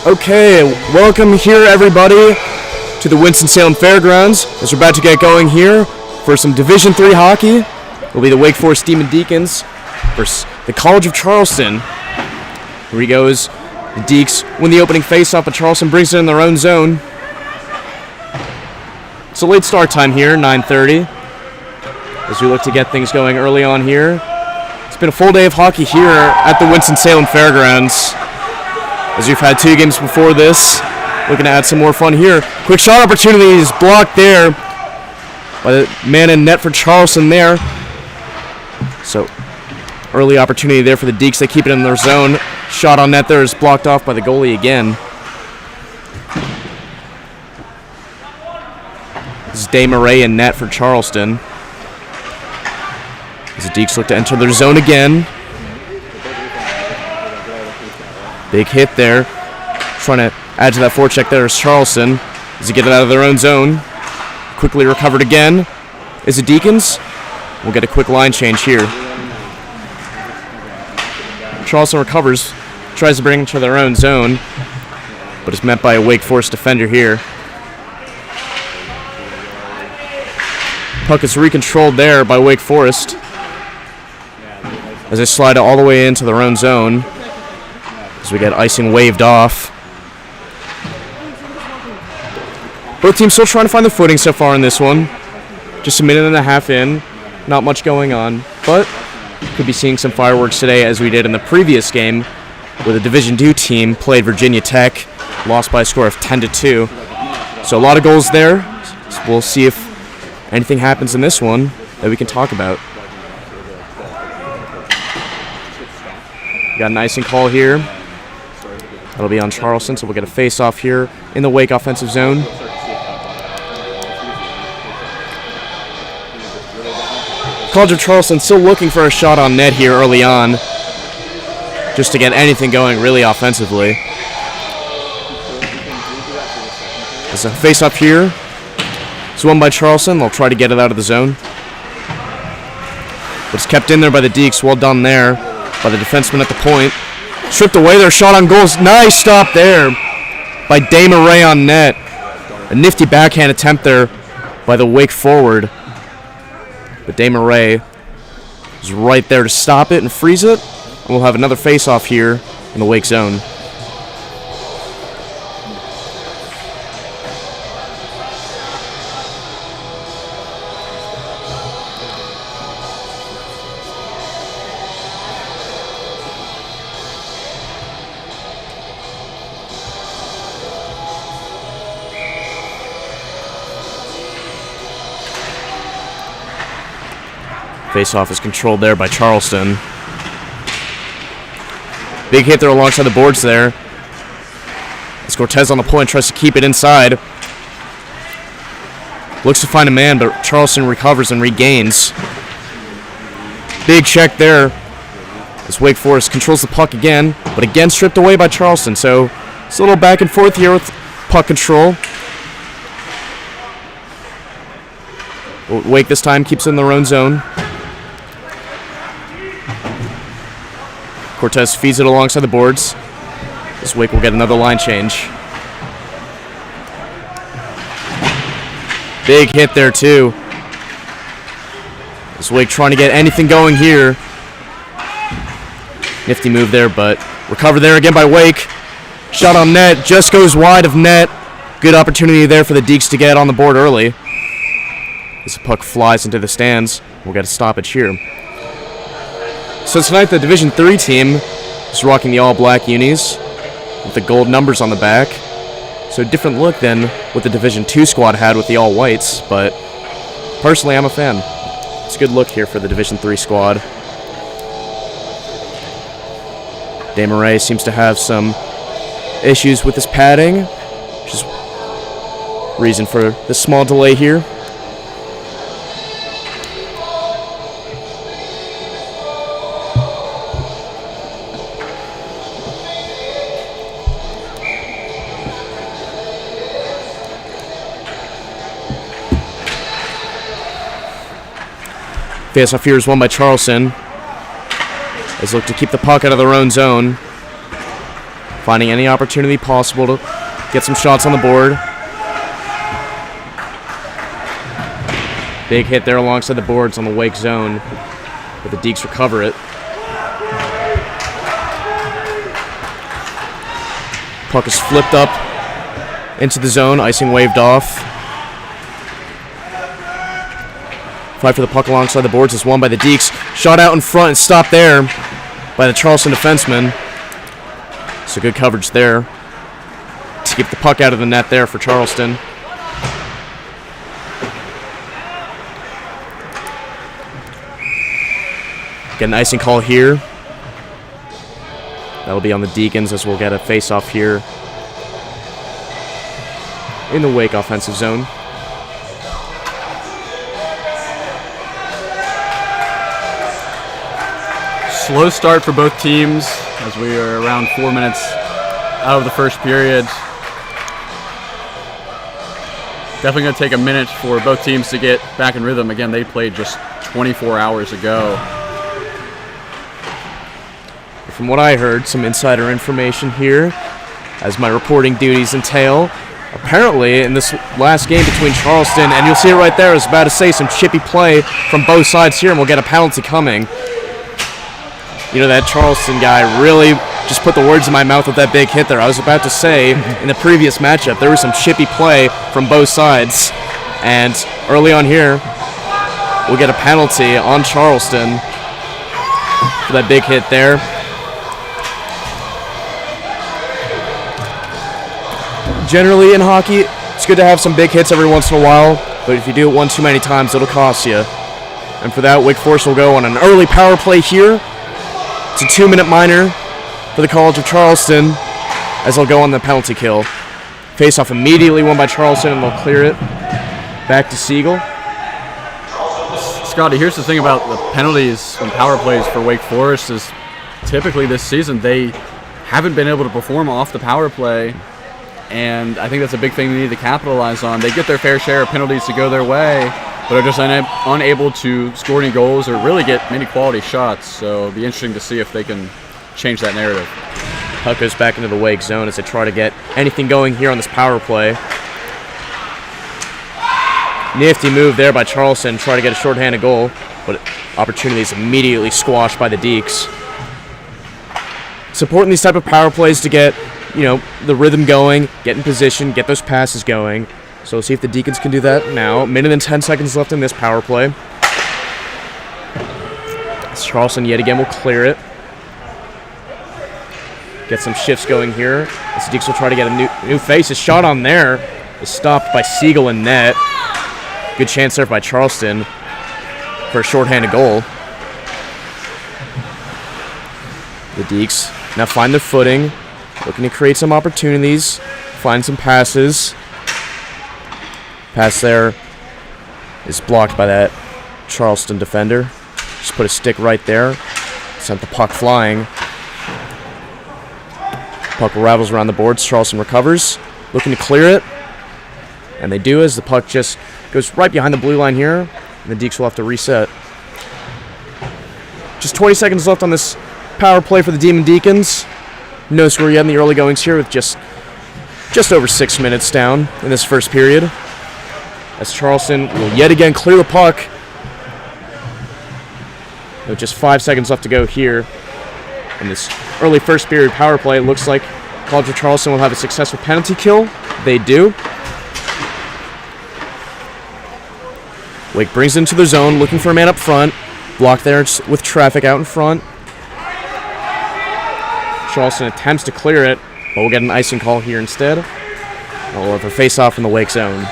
Okay, welcome here everybody to the Winston-Salem Fairgrounds as we're about to get going here for some Division III hockey. It'll be the Wake Forest Demon Deacons versus the College of Charleston. Here he goes. The Deeks win the opening face-off, but Charleston brings it in their own zone. It's a late start time here, 9:30, as we look to get things going early on here. It's been a full day of hockey here at the Winston-Salem Fairgrounds, as we've had two games before this. Looking to add some more fun here. Quick shot opportunity is blocked there by the man in net for Charleston there. So early opportunity there for the Deeks. They keep it in their zone. Shot on net there is blocked off by the goalie again. This is Day Murray in net for Charleston, as the Deeks look to enter their zone again. Big hit there. Trying to add to that forecheck there is Charleston as they get it out of their own zone. Quickly recovered again is the Deacons. We'll get a quick line change here. Charleston recovers, tries to bring it to their own zone, but is met by a Wake Forest defender here. Puck is recontrolled there by Wake Forest as they slide it all the way into their own zone, as we get icing waved off. Both teams still trying to find their footing so far in this one. Just a minute and a half in, not much going on, but could be seeing some fireworks today as we did in the previous game where the Division II team played Virginia Tech, lost by a score of 10-2. So a lot of goals there. So we'll see if anything happens in this one that we can talk about. We got an icing call here. That'll be on Charleston, so we'll get a face-off here in the Wake offensive zone. College of Charleston still looking for a shot on net here early on, just to get anything going really offensively. There's a face-off here. It's won by Charleston. They'll try to get it out of the zone, but it's kept in there by the Deeks. Well done there by the defenseman at the point. Stripped away their shot on goals. Nice stop there by Day Murray on net. A nifty backhand attempt there by the Wake forward. But Day Murray is right there to stop it and freeze it. And we'll have another face-off here in the Wake zone. Face-off is controlled there by Charleston. Big hit there alongside the boards there. As Cortez on the point tries to keep it inside. Looks to find a man, but Charleston recovers and regains. Big check there as Wake Forest controls the puck again, but again stripped away by Charleston. So it's a little back and forth here with puck control. Wake this time keeps it in their own zone. Cortez feeds it alongside the boards. This Wake will get another line change. Big hit there too. This Wake trying to get anything going here. Nifty move there, but recovered there again by Wake. Shot on net, just goes wide of net. Good opportunity there for the Deeks to get on the board early. As the puck flies into the stands, we'll get a stoppage here. So tonight the Division III team is rocking the all-black unis with the gold numbers on the back. So a different look than what the Division II squad had with the all-whites, but personally I'm a fan. It's a good look here for the Division III squad. Day Murray seems to have some issues with his padding, which is reason for the small delay here. Face-off here is won by Charleston, as they look to keep the puck out of their own zone. finding any opportunity possible to get some shots on the board. Big hit there alongside the boards on the Wake zone, but the Deeks recover it. Puck is flipped up into the zone, icing waved off. Fight for the puck alongside the boards is won by the Deeks. Shot out in front and stopped there by the Charleston defenseman. So good coverage there to keep the puck out of the net there for Charleston. Get an icing call here. That'll be on the Deacons as we'll get a face-off here in the Wake offensive zone. Slow start for both teams as we are around 4 minutes out of the first period. Definitely going to take a minute for both teams to get back in rhythm. Again, they played just 24 hours ago. From what I heard, some insider information here, as my reporting duties entail. Apparently, in this last game between Charleston, and you'll see it right there, I was about to say some chippy play from both sides here, and we'll get a penalty coming. You know, that Charleston guy really just put the words in my mouth with that big hit there. I was about to say, in the previous matchup, there was some chippy play from both sides. And early on here, we'll get a penalty on Charleston for that big hit there. Generally in hockey, it's good to have some big hits every once in a while, but if you do it one too many times, it'll cost you. And for that, Wake Forest will go on an early power play here. It's a 2-minute minor for the College of Charleston as they'll go on the penalty kill. Face-off immediately won by Charleston, and they'll clear it back to Siegel. Scotty, here's the thing about the penalties and power plays for Wake Forest is typically this season they haven't been able to perform off the power play, and I think that's a big thing they need to capitalize on. They get their fair share of penalties to go their way, but are just unable to score any goals or really get many quality shots. So it'll be interesting to see if they can change that narrative. Puck goes back into the Wake zone as they try to get anything going here on this power play. Nifty move there by Charleston, try to get a shorthanded goal, but opportunity is immediately squashed by the Deeks. It's important these type of power plays to get, you know, the rhythm going, get in position, get those passes going. So we'll see if the Deacons can do that now. Minute and 10 seconds left in this power play. Charleston yet again will clear it. Get some shifts going here. As the Deeks will try to get a new face. His shot on there is stopped by Siegel in net. Good chance there by Charleston for a shorthanded goal. The Deeks now find their footing, looking to create some opportunities, find some passes. Pass there is blocked by that Charleston defender. Just put a stick right there. Sent the puck flying. Puck ravels around the boards. Charleston recovers. Looking to clear it. And they do as the puck just goes right behind the blue line here. And the Deeks will have to reset. Just 20 seconds left on this power play for the Demon Deacons. No score yet in the early goings here with just over 6 minutes down in this first period. As Charleston will yet again clear the puck. With just 5 seconds left to go here in this early first period power play, it looks like College of Charleston will have a successful penalty kill. They do. Wake brings into the zone, looking for a man up front. Blocked there with traffic out in front. Charleston attempts to clear it, but we'll get an icing call here instead. We'll have a face-off in the Wake zone.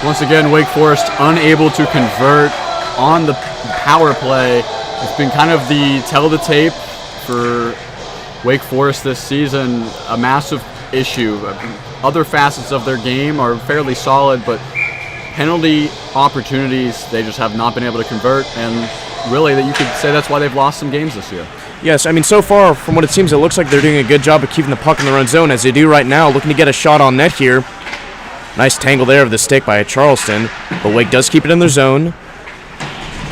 Once again, Wake Forest unable to convert on the power play. It's been kind of the tell of the tape for Wake Forest this season, a massive issue. Other facets of their game are fairly solid, but penalty opportunities, they just have not been able to convert, and really that you could say that's why they've lost some games this year. Yes, I mean, so far, from what it seems, it looks like they're doing a good job of keeping the puck in their own zone, as they do right now, looking to get a shot on net here. Nice tangle there of the stick by Charleston, but Wake does keep it in their zone.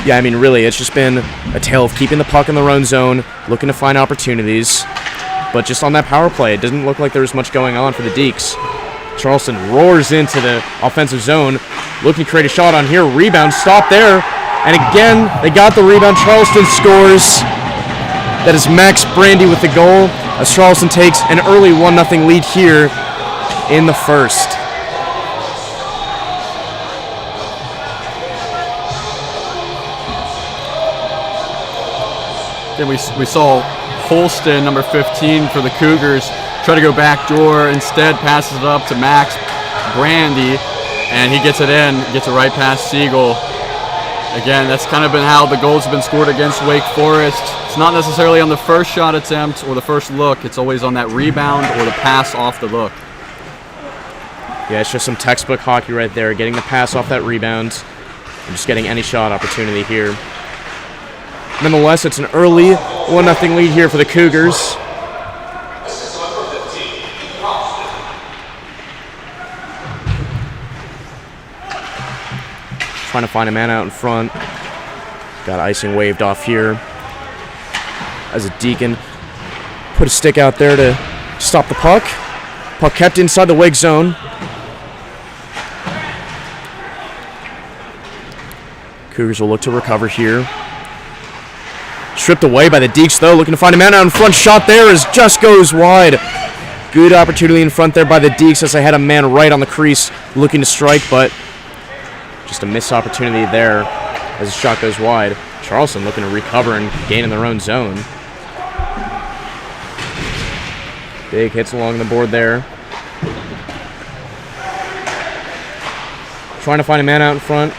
Yeah, I mean, really, it's just been a tale of keeping the puck in their own zone, looking to find opportunities. But just on that power play, it didn't look like there was much going on for the Deeks. Charleston roars into the offensive zone, looking to create a shot on here. Rebound, stop there. And again, they got the rebound. Charleston scores. That is Max Brandy with the goal, as Charleston takes an early 1-0 lead here in the first. Then we saw Holston, number 15 for the Cougars, try to go backdoor. Instead, passes it up to Max Brandy, and he gets it in, gets it right past Siegel. Again, that's kind of been how the goals have been scored against Wake Forest. It's not necessarily on the first shot attempt or the first look. It's always on that rebound or the pass off the look. Yeah, it's just some textbook hockey right there, getting the pass off that rebound and just getting any shot opportunity here. Nonetheless, it's an early 1-0 lead here for the Cougars. Trying to find a man out in front. Got icing waved off here as a Deacon put a stick out there to stop the puck. Puck kept inside the Wake zone. Cougars will look to recover here. Stripped away by the Deeks, though, looking to find a man out in front. Shot there as just goes wide. Good opportunity in front there by the Deeks as they had a man right on the crease looking to strike, but just a missed opportunity there as the shot goes wide. Charleston looking to recover and gain in their own zone. Big hits along the board there. Trying to find a man out in front.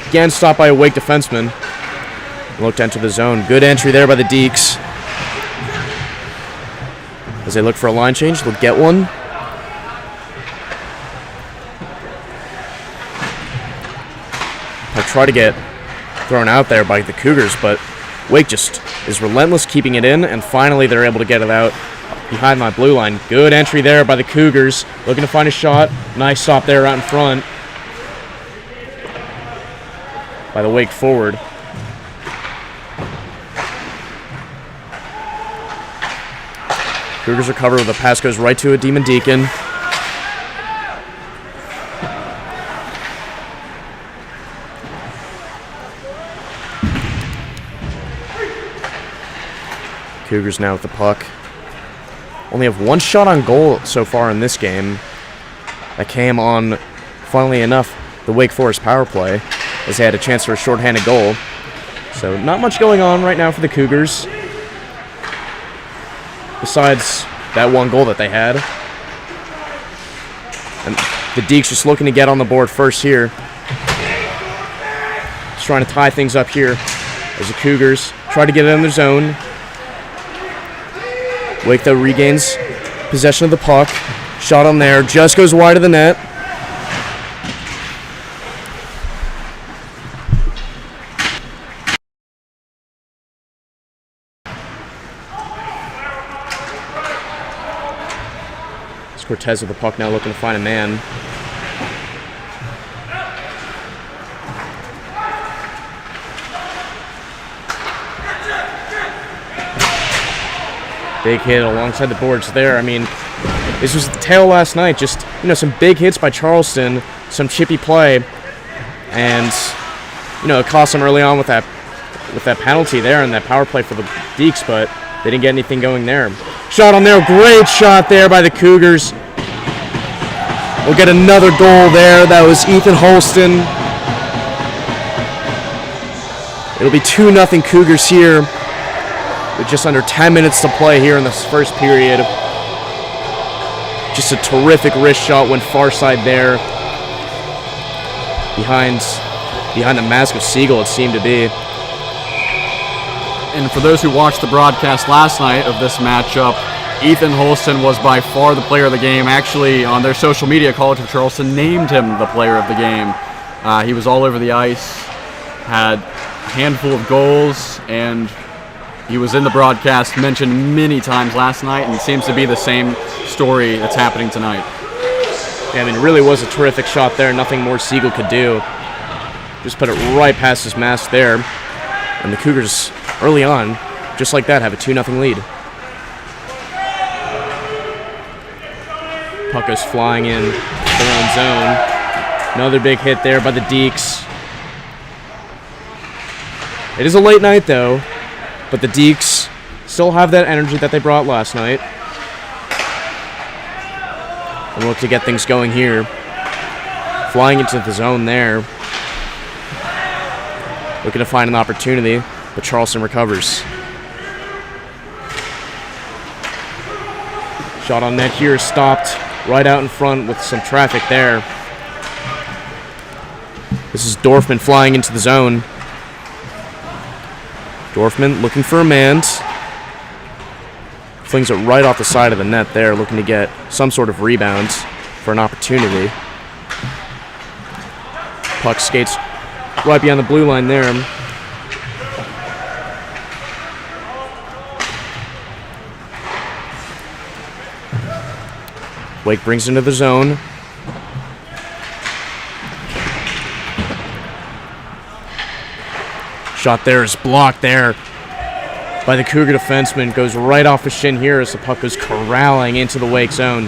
Again, stopped by a Wake defenseman. Looked to enter the zone. Good entry there by the Deeks. As they look for a line change, they'll get one. I try to get thrown out there by the Cougars, but Wake just is relentless keeping it in, and finally they're able to get it out behind my blue line. Good entry there by the Cougars. Looking to find a shot. Nice stop there out in front by the Wake forward. Cougars recover with a pass goes right to a Demon Deacon. Cougars now with the puck. Only have one shot on goal so far in this game. That came on, funnily enough, the Wake Forest power play, as they had a chance for a shorthanded goal. So not much going on right now for the Cougars, besides that one goal that they had. And the Deeks just looking to get on the board first here. Just trying to tie things up here as the Cougars try to get it in their zone. Wake, though, regains possession of the puck. Shot on there, just goes wide of the net. Cortez with the puck now, looking to find a man. Big hit alongside the boards there. I mean, this was the tail last night. Just, some big hits by Charleston, some chippy play, and it cost them early on with that penalty there and that power play for the Deeks, but they didn't get anything going there. Shot on there, great shot there by the Cougars. We'll get another goal there. That was Ethan Holston. It'll be 2-0 Cougars here with just under 10 minutes to play here in this first period. Just a terrific wrist shot, went far side there. Behind the mask of Siegel, it seemed to be. And for those who watched the broadcast last night of this matchup, Ethan Holston was by far the player of the game. Actually, on their social media, College of Charleston named him the player of the game. He was all over the ice, had a handful of goals, and he was in the broadcast mentioned many times last night, and it seems to be the same story that's happening tonight. Yeah, I mean, it really was a terrific shot there. Nothing more Siegel could do. Just put it right past his mask there. And the Cougars, early on, just like that, have a 2-0 lead. Puck goes flying in their own zone. Another big hit there by the Deeks. It is a late night, though, but the Deeks still have that energy that they brought last night. And we'll look to get things going here. Flying into the zone there. Looking to find an opportunity, but Charleston recovers. Shot on net here, stopped right out in front with some traffic there. This is Dorfman flying into the zone. Dorfman looking for a man. Flings it right off the side of the net there, looking to get some sort of rebound for an opportunity. Puck skates right beyond the blue line there. Wake brings it into the zone. Shot there is blocked there by the Cougar defenseman. Goes right off the shin here as the puck goes corralling into the Wake zone.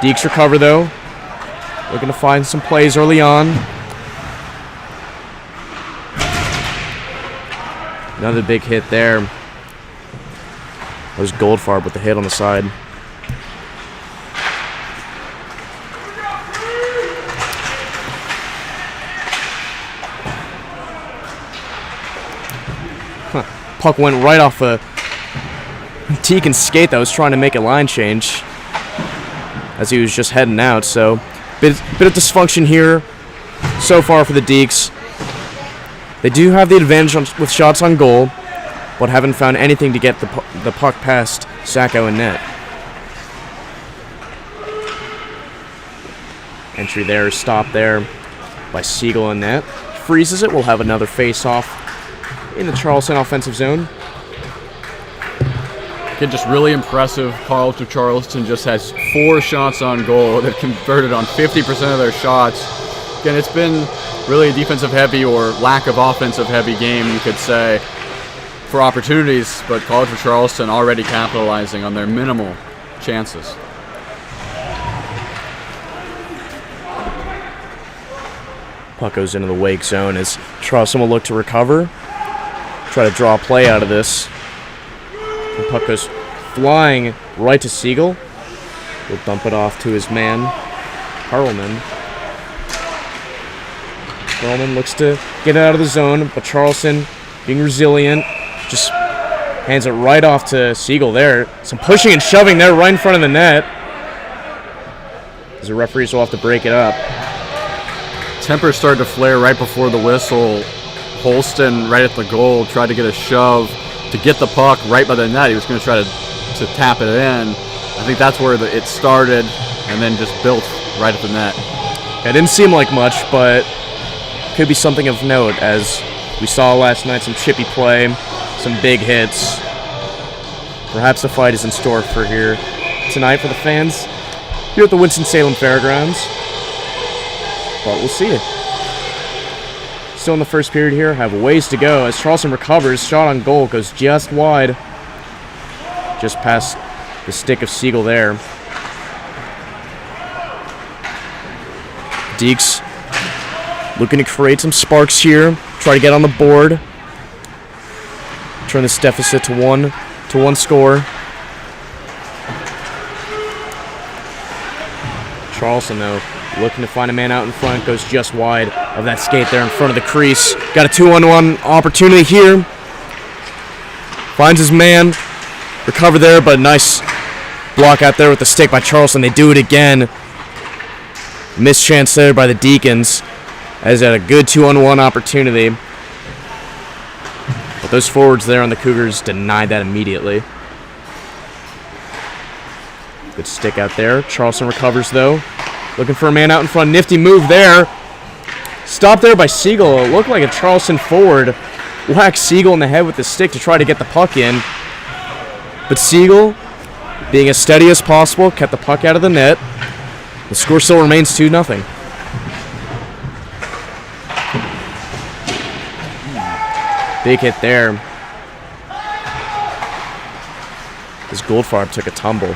Deeks recover though. Looking to find some plays early on. Another big hit there. That was Goldfarb with the hit on the side. Puck went right off a Teagan's skate that was trying to make a line change as he was just heading out. So, bit of dysfunction here so far for the Deeks. They do have the advantage with shots on goal, but haven't found anything to get the puck past Sacco and net. Entry there, stop there by Siegel and net. Freezes it. We'll have another face-off in the Charleston offensive zone. Again, just really impressive. College of Charleston just has 4 shots on goal. They've converted on 50% of their shots. Again, it's been really a defensive-heavy or lack of offensive-heavy game, you could say, for opportunities, but College of Charleston already capitalizing on their minimal chances. Puck goes into the Wake zone as Charleston will look to recover. Try to draw a play out of this. The puck goes flying right to Siegel. He'll dump it off to his man, Perlman. Perlman looks to get it out of the zone, but Charleston, being resilient, just hands it right off to Siegel there. Some pushing and shoving there right in front of the net. As the referees will have to break it up. Tempers started to flare right before the whistle. Holston, right at the goal, tried to get a shove to get the puck right by the net. He was going to try to tap it in. I think that's where it started and then just built right at the net. It didn't seem like much, but could be something of note, as we saw last night some chippy play, some big hits. Perhaps a fight is in store for here tonight for the fans here at the Winston-Salem Fairgrounds. But we'll see it. Still in the first period here, have a ways to go as Charleston recovers. Shot on goal goes just wide. Just past the stick of Siegel there. Deeks looking to create some sparks here. Try to get on the board. Turn this deficit to one score. Charleston, though, looking to find a man out in front, goes just wide of that skate there in front of the crease. Got a 2-on-1 opportunity here. Finds his man. Recover there, but nice block out there with the stick by Charleston. They do it again. Missed chance there by the Deacons, as had a good 2-on-1 opportunity. But those forwards there on the Cougars denied that immediately. Good stick out there. Charleston recovers, though. Looking for a man out in front. Nifty move there. Stopped there by Siegel. It looked like a Charleston forward whacked Siegel in the head with the stick to try to get the puck in. But Siegel, being as steady as possible, kept the puck out of the net. The score still remains 2-0. Big hit there. As Goldfarb took a tumble.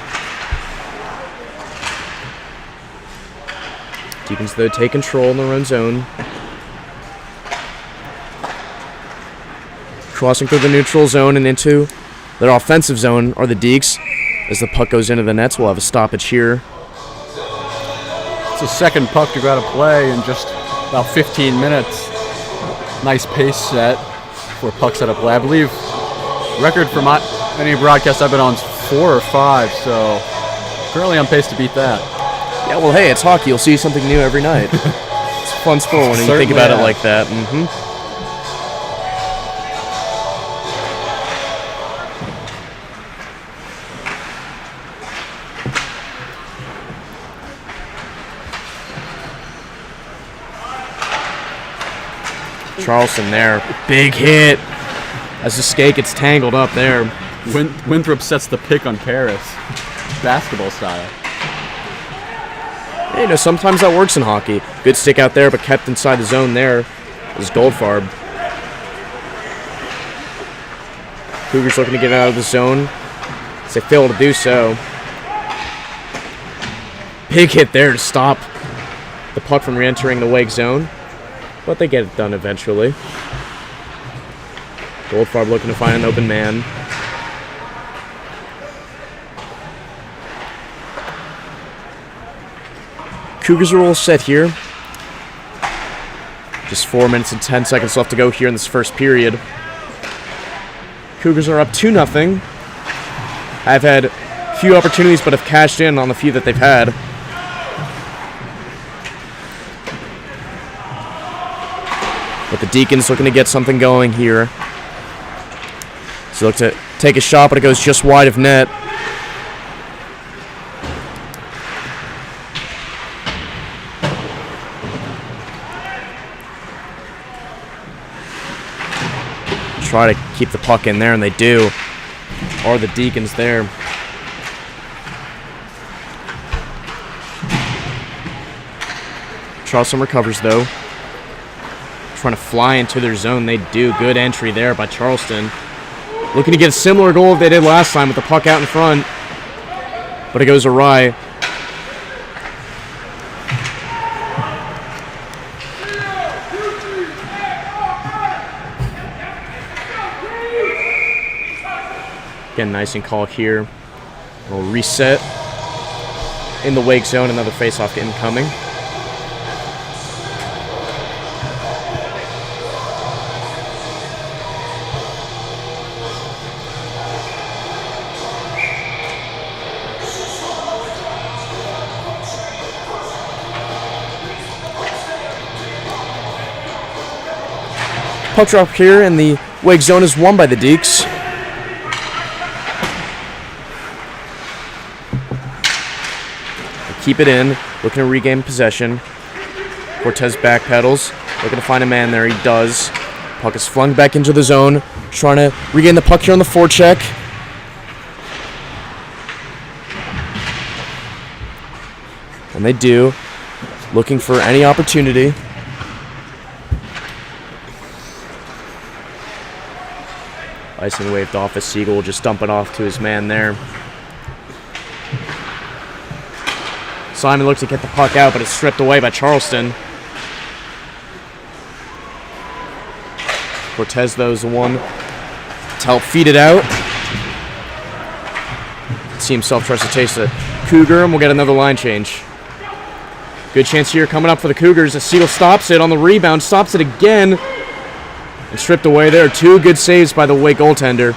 Deacons, though, take control in their own zone. Crossing through the neutral zone and into their offensive zone are the Deeks. As the puck goes into the nets, we'll have a stoppage here. It's a second puck to go out of play in just about 15 minutes. Nice pace set for pucks out of play. I believe record for any broadcast I've been on is 4 or 5, so currently on pace to beat that. Yeah, well, hey, it's hockey. You'll see something new every night. It's a fun sport when you think about it like that. Charleston there. Big hit. As the skate gets tangled up there. Winthrop sets the pick on Paris. Basketball style. Hey, sometimes that works in hockey. Good stick out there, but kept inside the zone there is Goldfarb. Cougars looking to get out of the zone as they fail to do so. Big hit there to stop the puck from re-entering the Wake zone, but they get it done eventually. Goldfarb looking to find an open man. Cougars are all set here. Just 4 minutes and 10 seconds left to go here in this first period. Cougars are up 2-0. I've had few opportunities, but have cashed in on the few that they've had. But the Deacons looking to get something going here. So look to take a shot, but it goes just wide of net. Try to keep the puck in there, and they do. Are the Deacons there. Charleston recovers, though. Trying to fly into their zone. They do. Good entry there by Charleston. Looking to get a similar goal as they did last time with the puck out in front. But it goes awry. Again, nice and call here. We'll reset in the Wake zone. Another face-off incoming. Puck drop here, and the Wake zone is won by the Deeks. Keep it in, looking to regain possession. Cortez backpedals, looking to find a man there. He does. Puck is flung back into the zone, trying to regain the puck here on the forecheck. And they do, looking for any opportunity. Icing waved off as Siegel will just dump it off to his man there. Simon looks to get the puck out, but it's stripped away by Charleston. Cortez, though, is the one to help feed it out. See himself tries to chase the Cougar, and we'll get another line change. Good chance here coming up for the Cougars as Siegel stops it on the rebound, stops it again, and stripped away there. Two good saves by the Wake goaltender,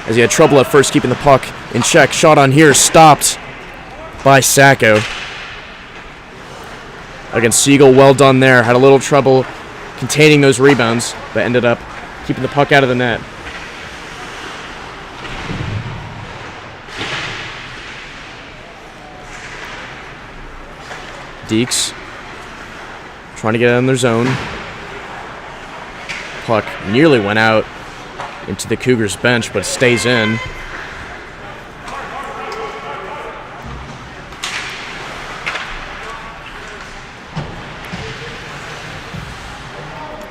as he had trouble at first keeping the puck in check. Shot on here, stopped by Sacco. Again, Siegel, well done there. Had a little trouble containing those rebounds, but ended up keeping the puck out of the net. Deeks trying to get out in their zone. Puck nearly went out into the Cougars bench, but it stays in.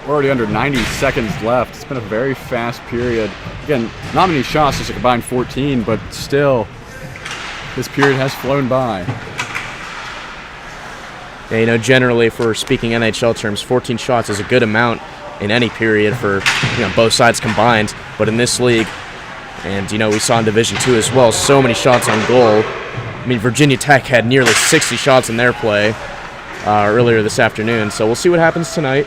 already under 90 seconds left. It's been a very fast period. Again, not many shots, just a combined 14, but still, this period has flown by. Yeah, generally, if we're speaking NHL terms, 14 shots is a good amount in any period for both sides combined. But in this league, and we saw in Division II as well, so many shots on goal. I mean, Virginia Tech had nearly 60 shots in their play earlier this afternoon. So we'll see what happens tonight.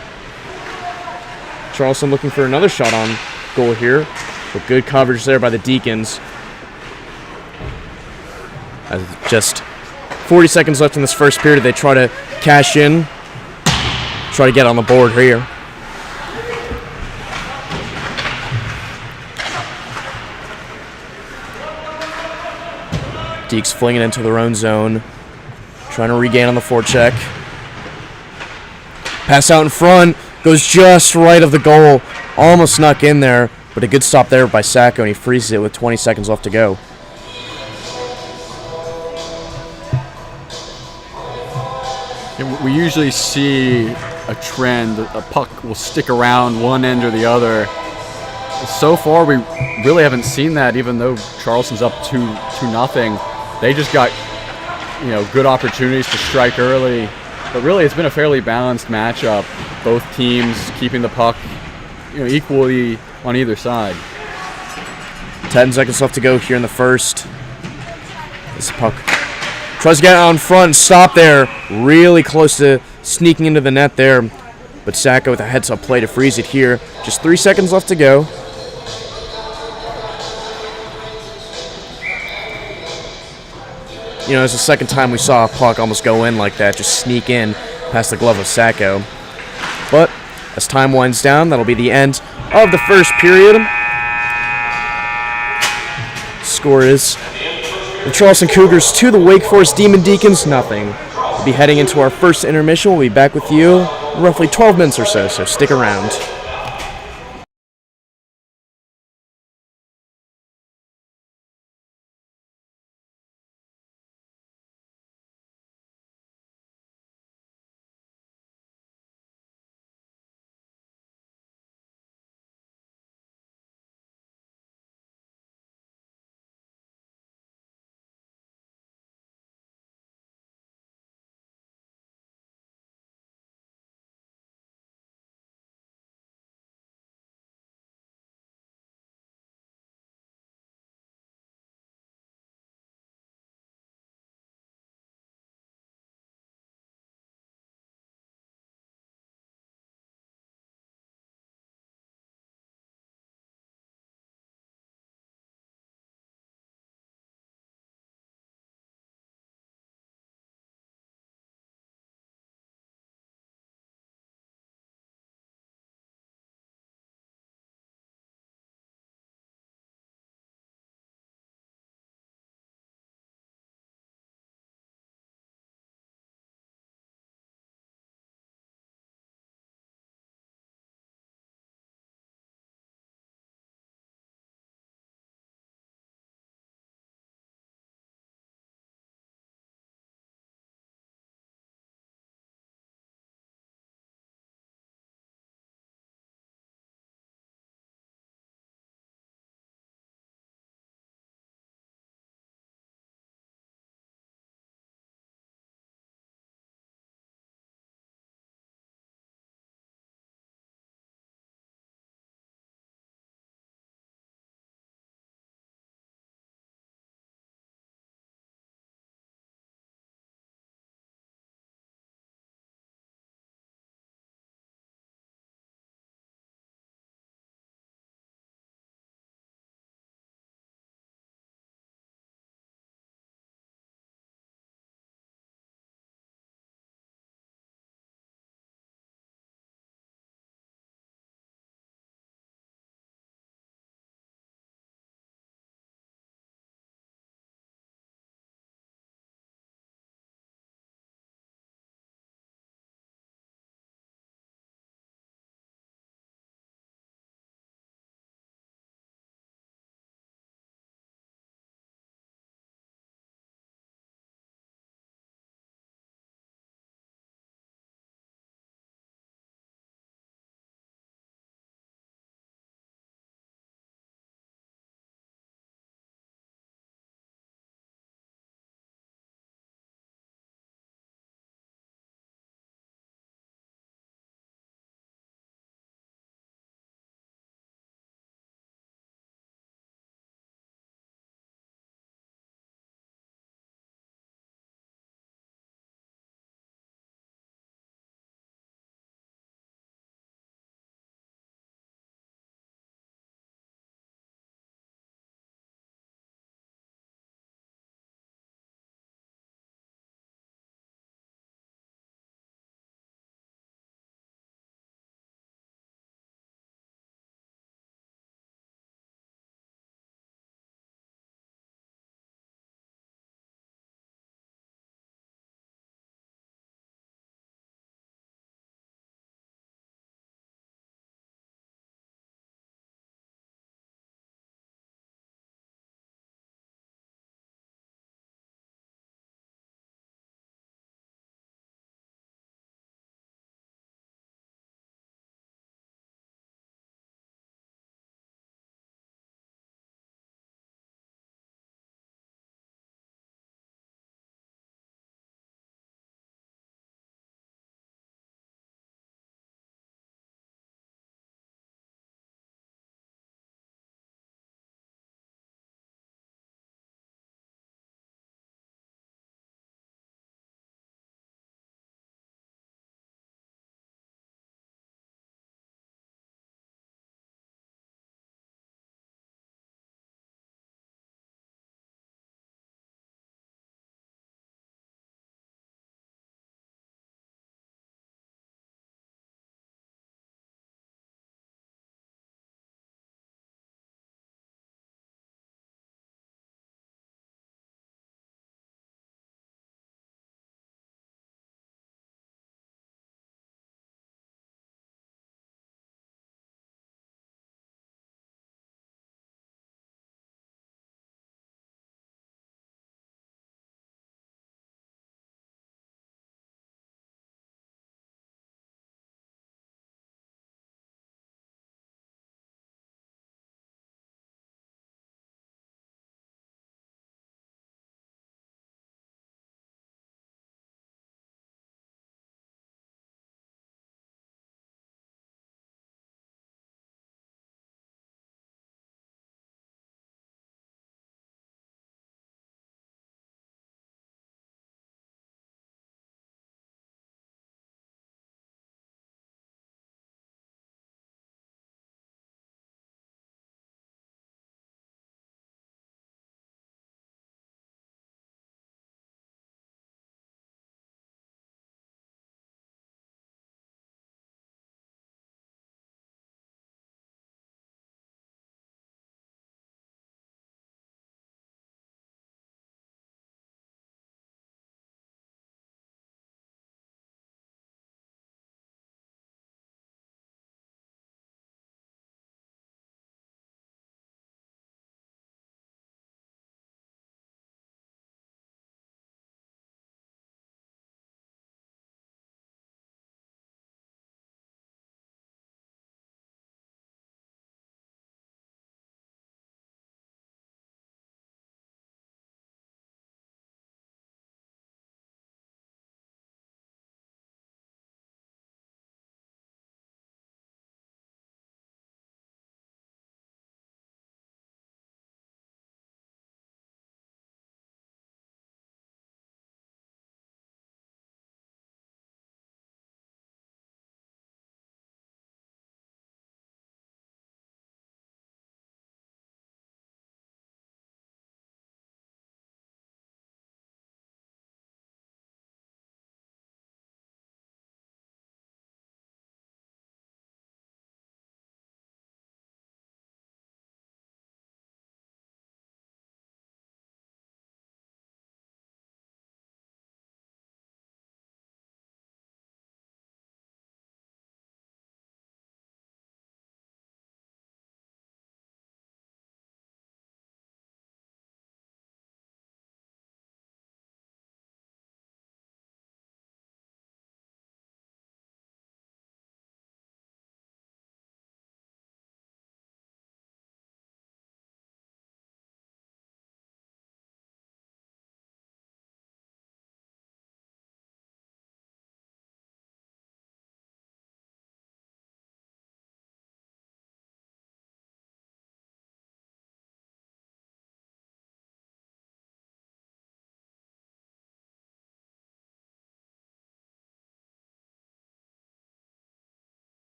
Charleston looking for another shot on goal here, but good coverage there by the Deacons. Just 40 seconds left in this first period. They try to cash in, try to get on the board here. Deeks flinging into their own zone, trying to regain on the forecheck. Pass out in front, goes just right of the goal, almost snuck in there, but a good stop there by Sacco, and he freezes it with 20 seconds left to go. We usually see a trend, a puck will stick around one end or the other. So far, we really haven't seen that, even though Charleston's up 2-0. They just got, good opportunities to strike early. But really, it's been a fairly balanced matchup. Both teams keeping the puck, equally on either side. 10 seconds left to go here in the first. This puck tries to get out in front, stop there. Really close to sneaking into the net there. But Sacco with a heads-up play to freeze it here. Just 3 seconds left to go. It's the second time we saw a puck almost go in like that, just sneak in past the glove of Sacco. But as time winds down, that'll be the end of the first period. Score is the Charleston Cougars 2, the Wake Forest Demon Deacons 0. We'll be heading into our first intermission. We'll be back with you in roughly 12 minutes or so stick around.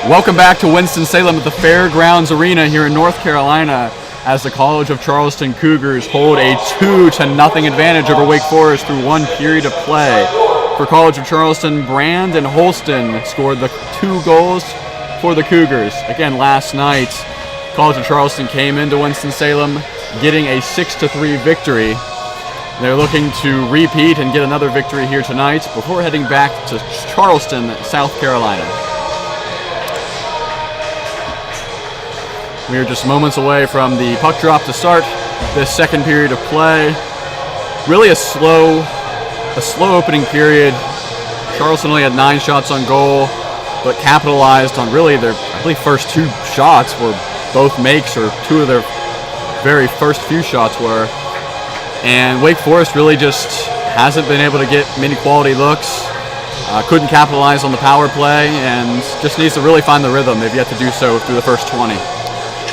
Welcome back to Winston-Salem at the Fairgrounds Arena here in North Carolina as the College of Charleston Cougars hold a 2-0 advantage over Wake Forest through one period of play. For College of Charleston, Brand and Holston scored the 2 goals for the Cougars. Again, last night, College of Charleston came into Winston-Salem getting a 6-3 victory. They're looking to repeat and get another victory here tonight before heading back to Charleston, South Carolina. We are just moments away from the puck drop to start this second period of play. Really a slow opening period. Charleston only had 9 shots on goal, but capitalized on really their, I believe, first 2 shots were both makes, or 2 of their very first few shots were. And Wake Forest really just hasn't been able to get many quality looks. Couldn't capitalize on the power play and just needs to really find the rhythm. They've yet to do so through the first 20.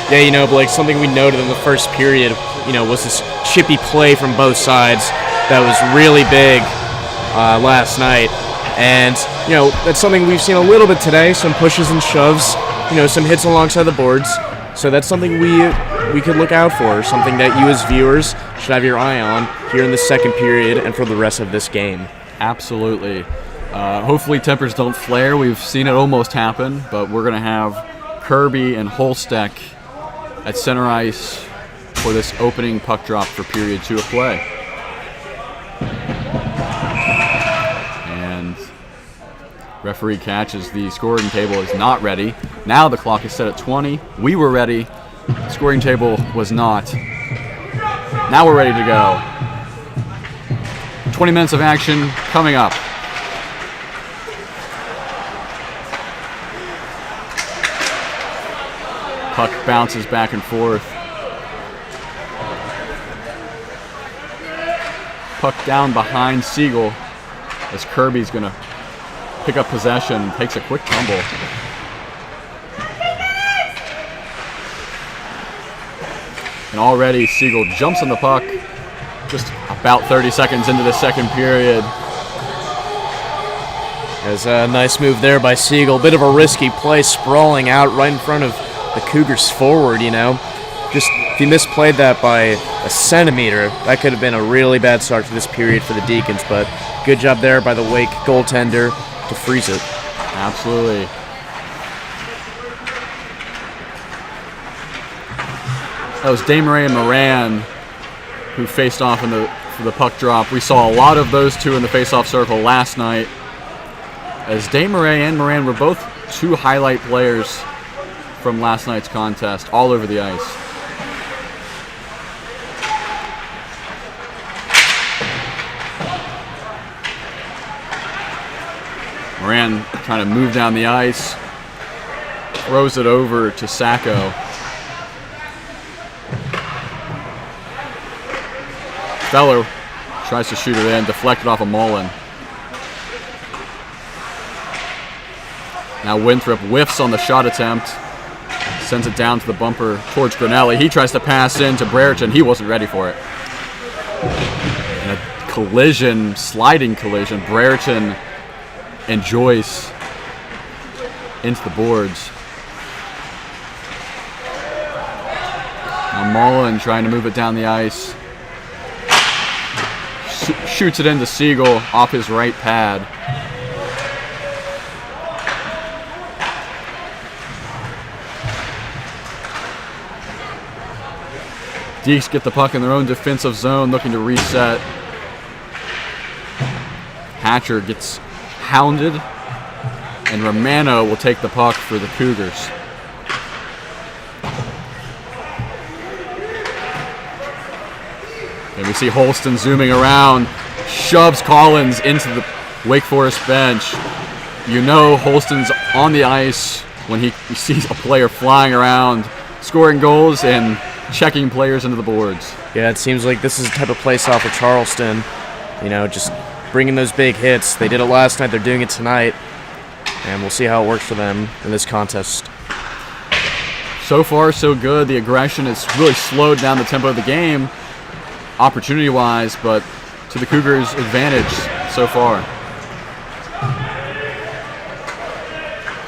Yeah, Blake, something we noted in the first period, was this chippy play from both sides that was really big last night. And, that's something we've seen a little bit today, some pushes and shoves, some hits alongside the boards. So that's something we could look out for, something that you as viewers should have your eye on here in the second period and for the rest of this game. Absolutely. Hopefully tempers don't flare. We've seen it almost happen, but we're going to have Kirby and Holsteck at center ice for this opening puck drop for period 2 of play. And referee catches the scoring table is not ready. Now the clock is set at 20. We were ready. The scoring table was not. Now we're ready to go. 20 minutes of action coming up. Puck bounces back and forth. Puck down behind Siegel as Kirby's going to pick up possession, takes a quick tumble. And already Siegel jumps on the puck just about 30 seconds into the second period. There's a nice move there by Siegel. Bit of a risky play, sprawling out right in front of the Cougars forward, Just if he misplayed that by a centimeter, that could have been a really bad start to this period for the Deacons, but good job there by the Wake goaltender to freeze it. Absolutely. That was Desmarais and Moran who faced off for the puck drop. We saw a lot of those two in the face-off circle last night, as Desmarais and Moran were both 2 highlight players from last night's contest, all over the ice. Moran trying to move down the ice, throws it over to Sacco. Feller tries to shoot it in, deflected off of Mullen. Now Winthrop whiffs on the shot attempt, sends it down to the bumper towards Granelli. He tries to pass in to Brereton. He wasn't ready for it. And a sliding collision, Brereton and Joyce into the boards. Now Mullen trying to move it down the ice. Shoots it into Siegel off his right pad. Deeks get the puck in their own defensive zone, looking to reset. Hatcher gets hounded, and Romano will take the puck for the Cougars. And we see Holston zooming around, shoves Collins into the Wake Forest bench. Holston's on the ice when he sees a player flying around, scoring goals and checking players into the boards. Yeah, it seems like this is the type of place-off for Charleston. Just bringing those big hits. They did it last night, they're doing it tonight. And we'll see how it works for them in this contest. So far, so good. The aggression has really slowed down the tempo of the game, opportunity-wise, but to the Cougars' advantage so far.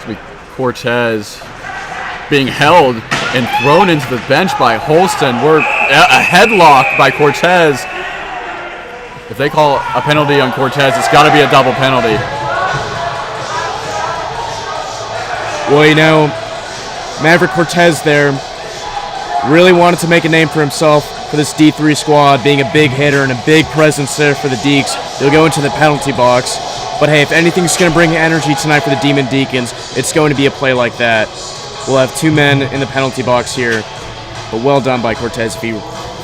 So we Cortez being held and thrown into the bench by Holston. We're a headlock by Cortez. If they call a penalty on Cortez, it's got to be a double penalty. Well, you know, Maverick Cortez there really wanted to make a name for himself for this D3 squad, being a big hitter and a big presence there for the Deeks. They'll go into the penalty box. But hey, if anything's going to bring energy tonight for the Demon Deacons, it's going to be a play like that. We'll have 2 men in the penalty box here. But well done by Cortez if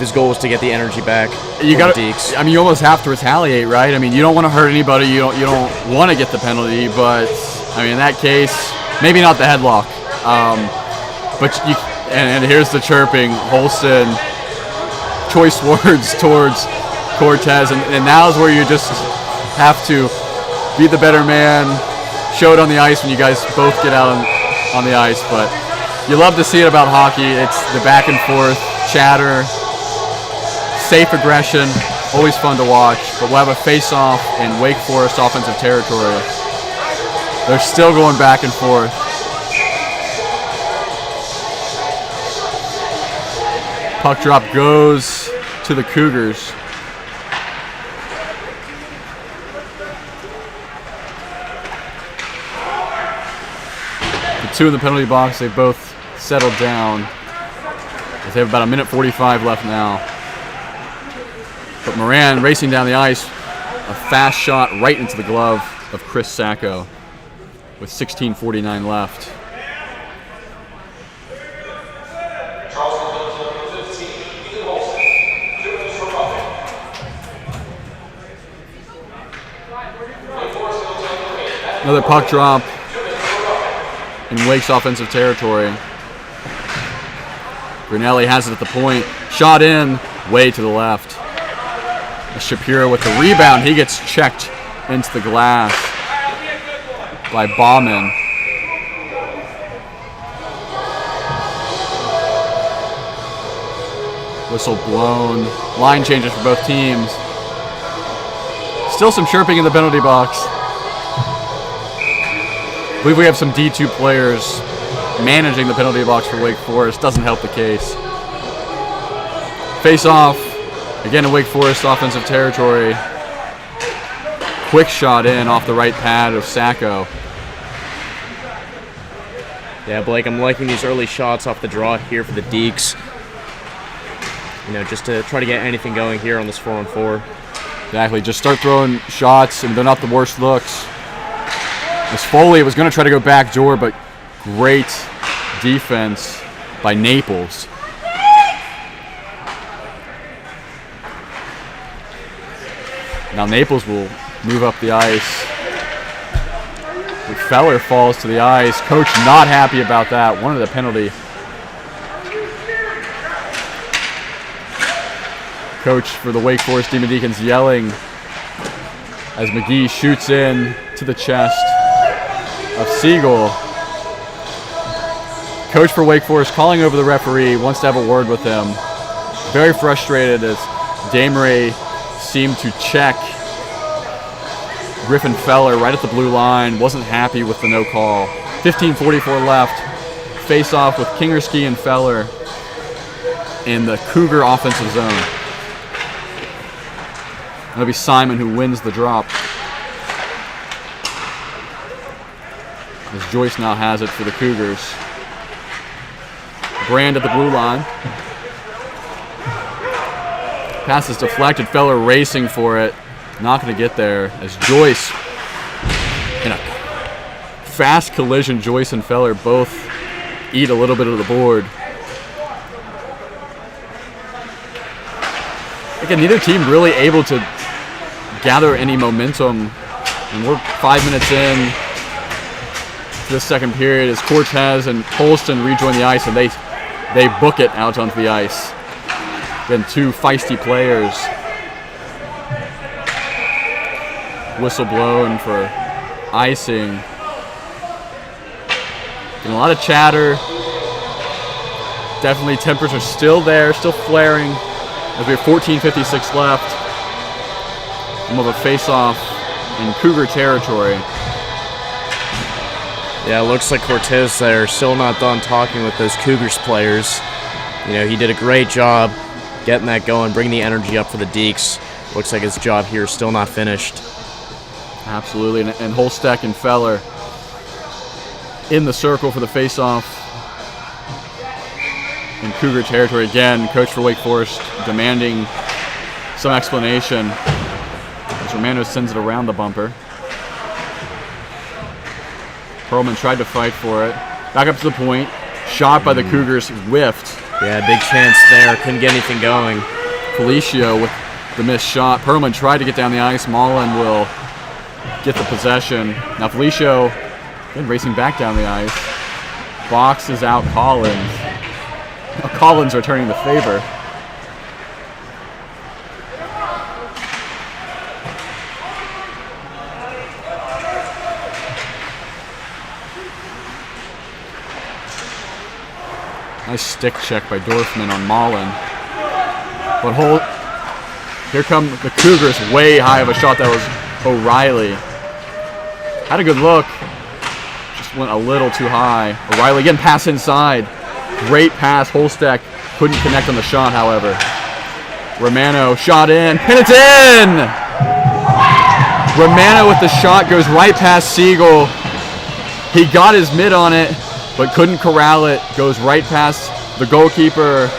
his goal was to get the energy back. You got to. I mean, you almost have to retaliate, right? I mean, you don't want to hurt anybody. You don't want to get the penalty, but I mean, in that case, maybe not the headlock. And here's the chirping. Holston, choice words towards Cortez, and now is where you just have to be the better man. Show it on the ice when you guys both get out on the ice, but you love to see it about hockey. It's the back and forth chatter, safe aggression, always fun to watch. But we'll have a face-off in Wake Forest offensive territory. They're still going back and forth. Puck drop goes to the Cougars. The 2 in the penalty box, they both settled down. They have about a minute 45 left now. But Moran racing down the ice, a fast shot right into the glove of Chris Sacco with 16:49 left. Another puck drop in Wake's offensive territory. Grinelli has it at the point. Shot in, way to the left. Shapiro with the rebound. He gets checked into the glass by Bauman. Whistle blown. Line changes for both teams. Still some chirping in the penalty box. I believe we have some D2 players managing the penalty box for Wake Forest. Doesn't help the case. Face off. Again in Wake Forest offensive territory. Quick shot in off the right pad of Sacco. Yeah, Blake, I'm liking these early shots off the draw here for the Deeks. You know, just to try to get anything going here on this 4-on-4. Exactly. Just start throwing shots, and they're not the worst looks. As Foley was going to try to go back door, but great defense by Naples. Now Naples will move up the ice. Feller falls to the ice. Coach not happy about that. One of the penalty. Coach for the Wake Forest Demon Deacons yelling as McGee shoots in to the chest of Siegel. Coach for Wake Forest calling over the referee, wants to have a word with him. Very frustrated as Dameray seemed to check Griffin Feller right at the blue line. Wasn't happy with the no call. 15:44 left. Face off with Kingerski and Feller in the Cougar offensive zone. It'll be Simon who wins the drop. As Joyce now has it for the Cougars. Brand at the blue line. Pass is deflected. Feller racing for it. Not going to get there as Joyce, in a fast collision, Joyce and Feller both eat a little bit of the board. Again, neither team really able to gather any momentum. And we're 5 minutes in to the second period as Cortez and Holston rejoin the ice, and they book it out onto the ice. Again, 2 feisty players. Whistle blown for icing. Getting a lot of chatter. Definitely tempers are still there, still flaring as we have 14:56 left. And we'll have a face-off in Cougar territory. Yeah, it looks like Cortez there still not done talking with those Cougars players. You know, he did a great job getting that going, bringing the energy up for the Deeks. Looks like his job here is still not finished. Absolutely, and Holstack and Feller in the circle for the face-off in Cougar territory again. Coach for Wake Forest demanding some explanation as Romano sends it around the bumper. Perlman tried to fight for it. Back up to the point. Shot by the Cougars, whiffed. Yeah, big chance there. Couldn't get anything going. Felicio with the missed shot. Perlman tried to get down the ice. Mullen will get the possession. Now Felicio again racing back down the ice. Boxes out Collins. Collins returning the favor. Nice stick check by Dorfman on Mullen. But here come the Cougars, way high of a shot. That was O'Reilly. Had a good look. Just went a little too high. O'Reilly again, pass inside. Great pass. Holstack couldn't connect on the shot, however. Romano shot in, and it's in! Romano with the shot goes right past Siegel. He got his mid on it, but couldn't corral it. Goes right past the goalkeeper,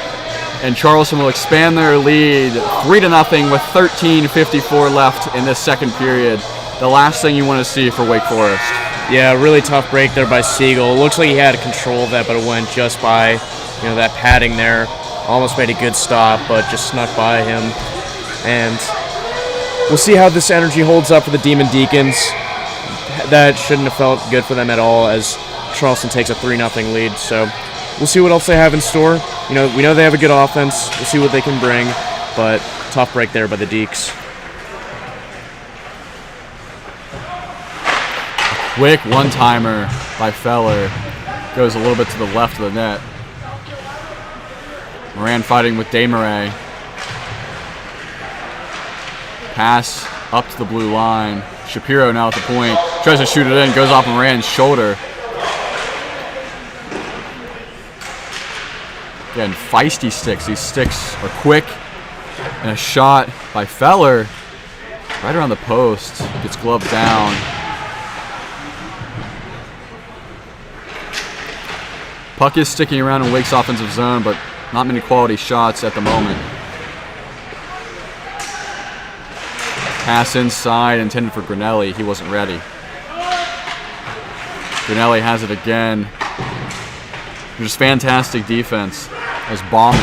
and Charleston will expand their lead 3-0 with 13:54 left in this second period. The last thing you want to see for Wake Forest. Yeah, really tough break there by Siegel. Looks like he had control of that, but it went just by, you know, that padding there. Almost made a good stop, but just snuck by him. And we'll see how this energy holds up for the Demon Deacons. That shouldn't have felt good for them at all, as Charleston takes a 3-0 lead. So we'll see what else they have in store. You know, we know they have a good offense. We'll see what they can bring, but tough break there by the Deeks. Quick one-timer by Feller. Goes a little bit to the left of the net. Moran fighting with Desmarais. Pass up to the blue line. Shapiro now at the point. Tries to shoot it in. Goes off Moran's shoulder. Again, feisty sticks. These sticks are quick. And a shot by Feller. Right around the post. Gets gloved down. Puck is sticking around in Wake's offensive zone, but not many quality shots at the moment. Pass inside, intended for Grinelli. He wasn't ready. Grinelli has it again. Just fantastic defense as bombing.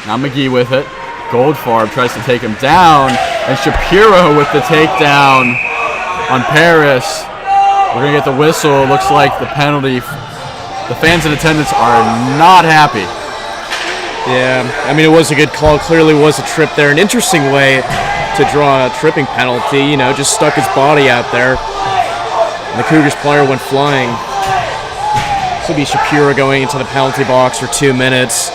Now McGee with it. Goldfarb tries to take him down, and Shapiro with the takedown on Paris. We're going to get the whistle. Looks like the penalty. The fans in attendance are not happy. Yeah, I mean, it was a good call. Clearly was a trip there. An interesting way to draw a tripping penalty. You know, just stuck his body out there. And the Cougars player went flying. This will be Shapiro going into the penalty box for 2 minutes.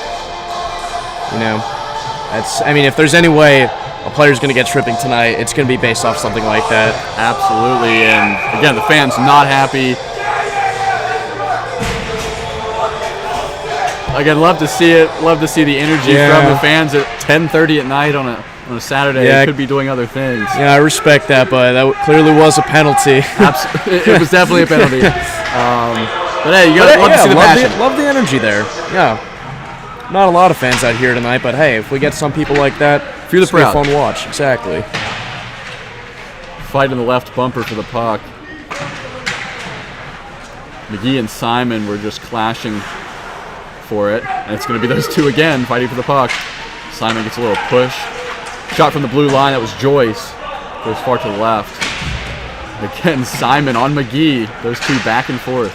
You know, I mean, if there's any way a player's going to get tripping tonight, it's going to be based off something like that. Absolutely, and again, the fans not happy. Again, love to see it. Love to see the energy from the fans at 10:30 at night on a Saturday. They could be doing other things. Yeah, I respect that, but that clearly was a penalty. It was definitely a penalty. But hey, you gotta love to see the passion. Love the energy there. Yeah. Not a lot of fans out here tonight, but hey, if we get some people like that, feel the proud. It's a fun watch. Exactly. Fight in the left bumper for the puck. McGee and Simon were just clashing for it, and it's going to be those two again fighting for the puck. Simon gets a little push. Shot from the blue line. That was Joyce. Goes far to the left. Again, Simon on McGee. Those two back and forth.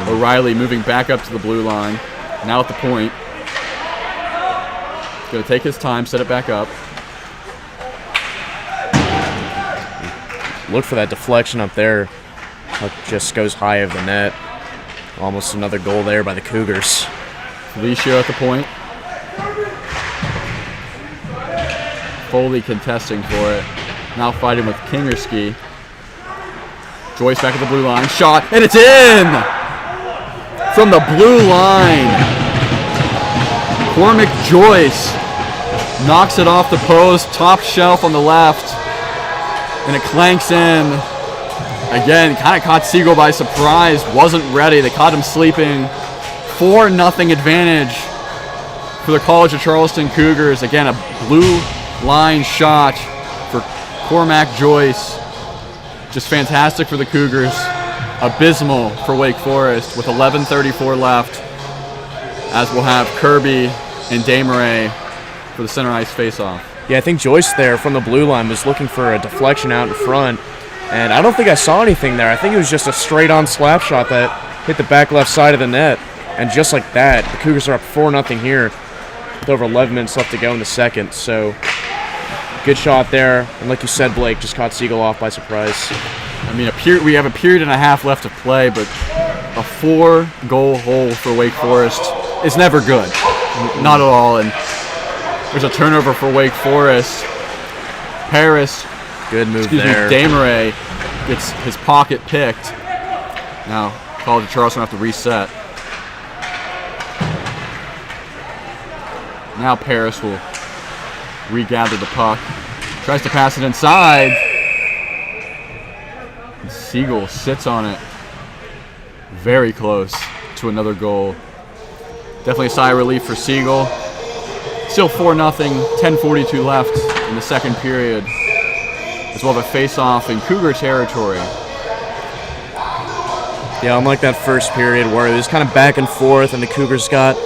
O'Reilly moving back up to the blue line. Now at the point. He's going to take his time, set it back up. Look for that deflection up there. Puck just goes high of the net. Almost another goal there by the Cougars. Felicio at the point. Foley contesting for it. Now fighting with Kingerski. Joyce back at the blue line. Shot, and it's in! From the blue line. Cormac Joyce knocks it off the post, top shelf on the left, and it clanks in. Again, kind of caught Siegel by surprise. Wasn't ready. They caught him sleeping. 4-0 advantage for the College of Charleston Cougars. Again, a blue line shot for Cormac Joyce. Just fantastic for the Cougars. Abysmal for Wake Forest with 11:34 left, as we'll have Kirby and Desmarais for the center ice faceoff. Yeah, I think Joyce there from the blue line was looking for a deflection out in front, and I don't think I saw anything there. I think it was just a straight-on slap shot that hit the back left side of the net, and just like that, the Cougars are up 4-0 here with over 11 minutes left to go in the second. So good shot there, and like you said, Blake just caught Siegel off by surprise. I mean, we have a period and a half left to play, but a 4-goal hole for Wake Forest is never good. Not at all. And there's a turnover for Wake Forest. Paris, good move there. Desmarais gets his pocket picked. Now, College of Charleston will have to reset. Now Paris will regather the puck. Tries to pass it inside. And Siegel sits on it. Very close to another goal. Definitely a sigh of relief for Siegel. Still 4-0, 10:42 left in the second period. As well as a face-off in Cougar territory. Yeah, unlike that first period where it was kind of back and forth and the Cougars got,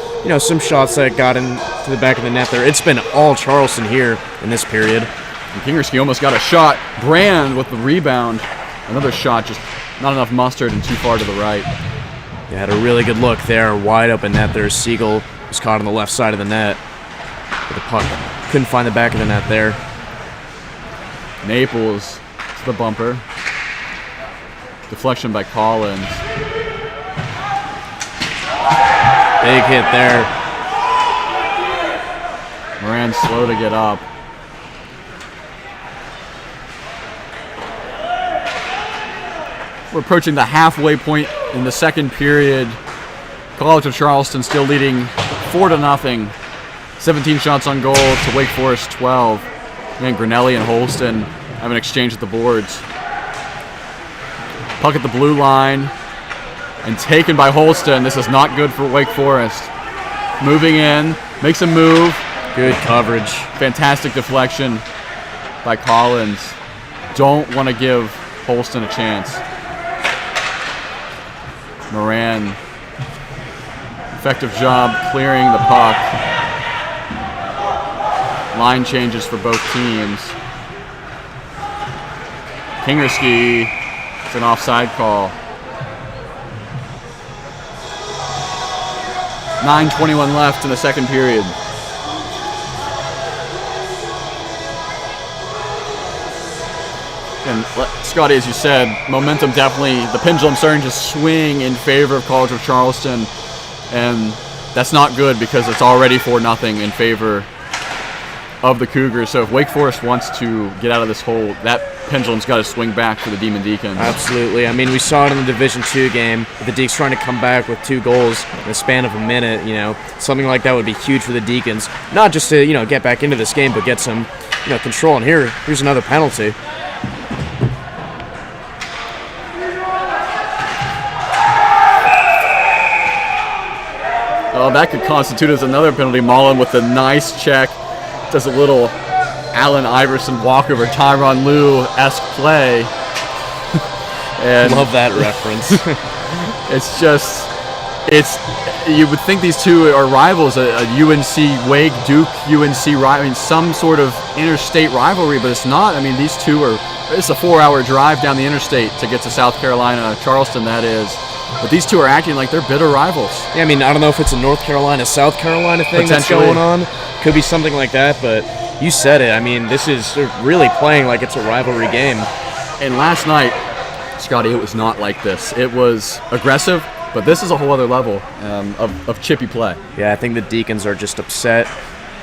some shots that got into the back of the net there. It's been all Charleston here in this period. And Kingerski almost got a shot. Brand with the rebound. Another shot, just not enough mustard and too far to the right. Yeah, had a really good look there. Wide open net there. Siegel was caught on the left side of the net. But the puck couldn't find the back of the net there. Naples to the bumper. Deflection by Collins. Big hit there. Moran slow to get up. We're approaching the halfway point in the second period. College of Charleston still leading 4-0. 17 shots on goal to Wake Forest 12. And Grinelli and Holston have an exchange at the boards. Puck at the blue line and taken by Holston. This is not good for Wake Forest. Moving in, makes a move. Good coverage. Fantastic deflection by Collins. Don't want to give Holston a chance. Moran, effective job clearing the puck. Line changes for both teams. Kingerski, it's an offside call. 9:21 left in the second period. And Scotty, as you said, momentum definitely, the pendulum starting to swing in favor of College of Charleston. And that's not good because it's already 4-0 in favor of the Cougars. So if Wake Forest wants to get out of this hole, that pendulum's got to swing back for the Demon Deacons. Absolutely. I mean, we saw it in the Division II game with the Deacs trying to come back with 2 goals in the span of a minute. Something like that would be huge for the Deacons. Not just to, get back into this game, but get some, control. And here's another penalty. Oh, that could constitute as another penalty. Mullen with a nice check. Does a little Allen Iverson walkover, Tyronn Lue-esque play. And love that reference. You would think these two are rivals, a UNC Wake, Duke UNC rival. I mean, some sort of interstate rivalry, but it's not. I mean, these two it's a 4-hour drive down the interstate to get to South Carolina, Charleston, that is. But these two are acting like they're bitter rivals. Yeah, I mean, I don't know if it's a North Carolina, South Carolina thing that's going on. Could be something like that, but you said it. I mean, this is really playing like it's a rivalry game. And last night, Scotty, it was not like this. It was aggressive, but this is a whole other level of chippy play. Yeah, I think the Deacons are just upset.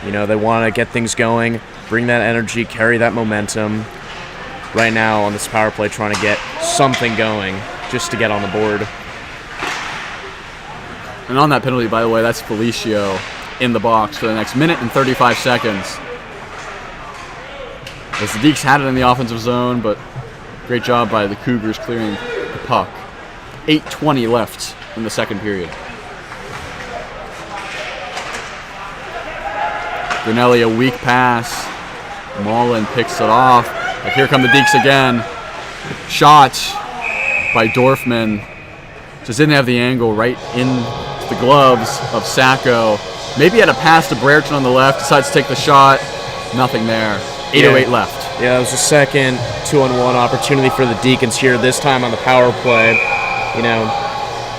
They want to get things going, bring that energy, carry that momentum. right now on this power play trying to get something going just to get on the board. And on that penalty, by the way, that's Felicio in the box for the next minute and 35 seconds. As the Deeks had it in the offensive zone, but great job by the Cougars clearing the puck. 8:20 left in the second period. Grinelli, a weak pass. Mullen picks it off. But here come the Deeks again. Shot by Dorfman. Just didn't have the angle right in the gloves of Sacco. Maybe had a pass to Brereton on the left. Decides to take the shot. Nothing there. 8:08 left. Yeah, it was a second 2-on-1 opportunity for the Deacons here, this time on the power play. You know,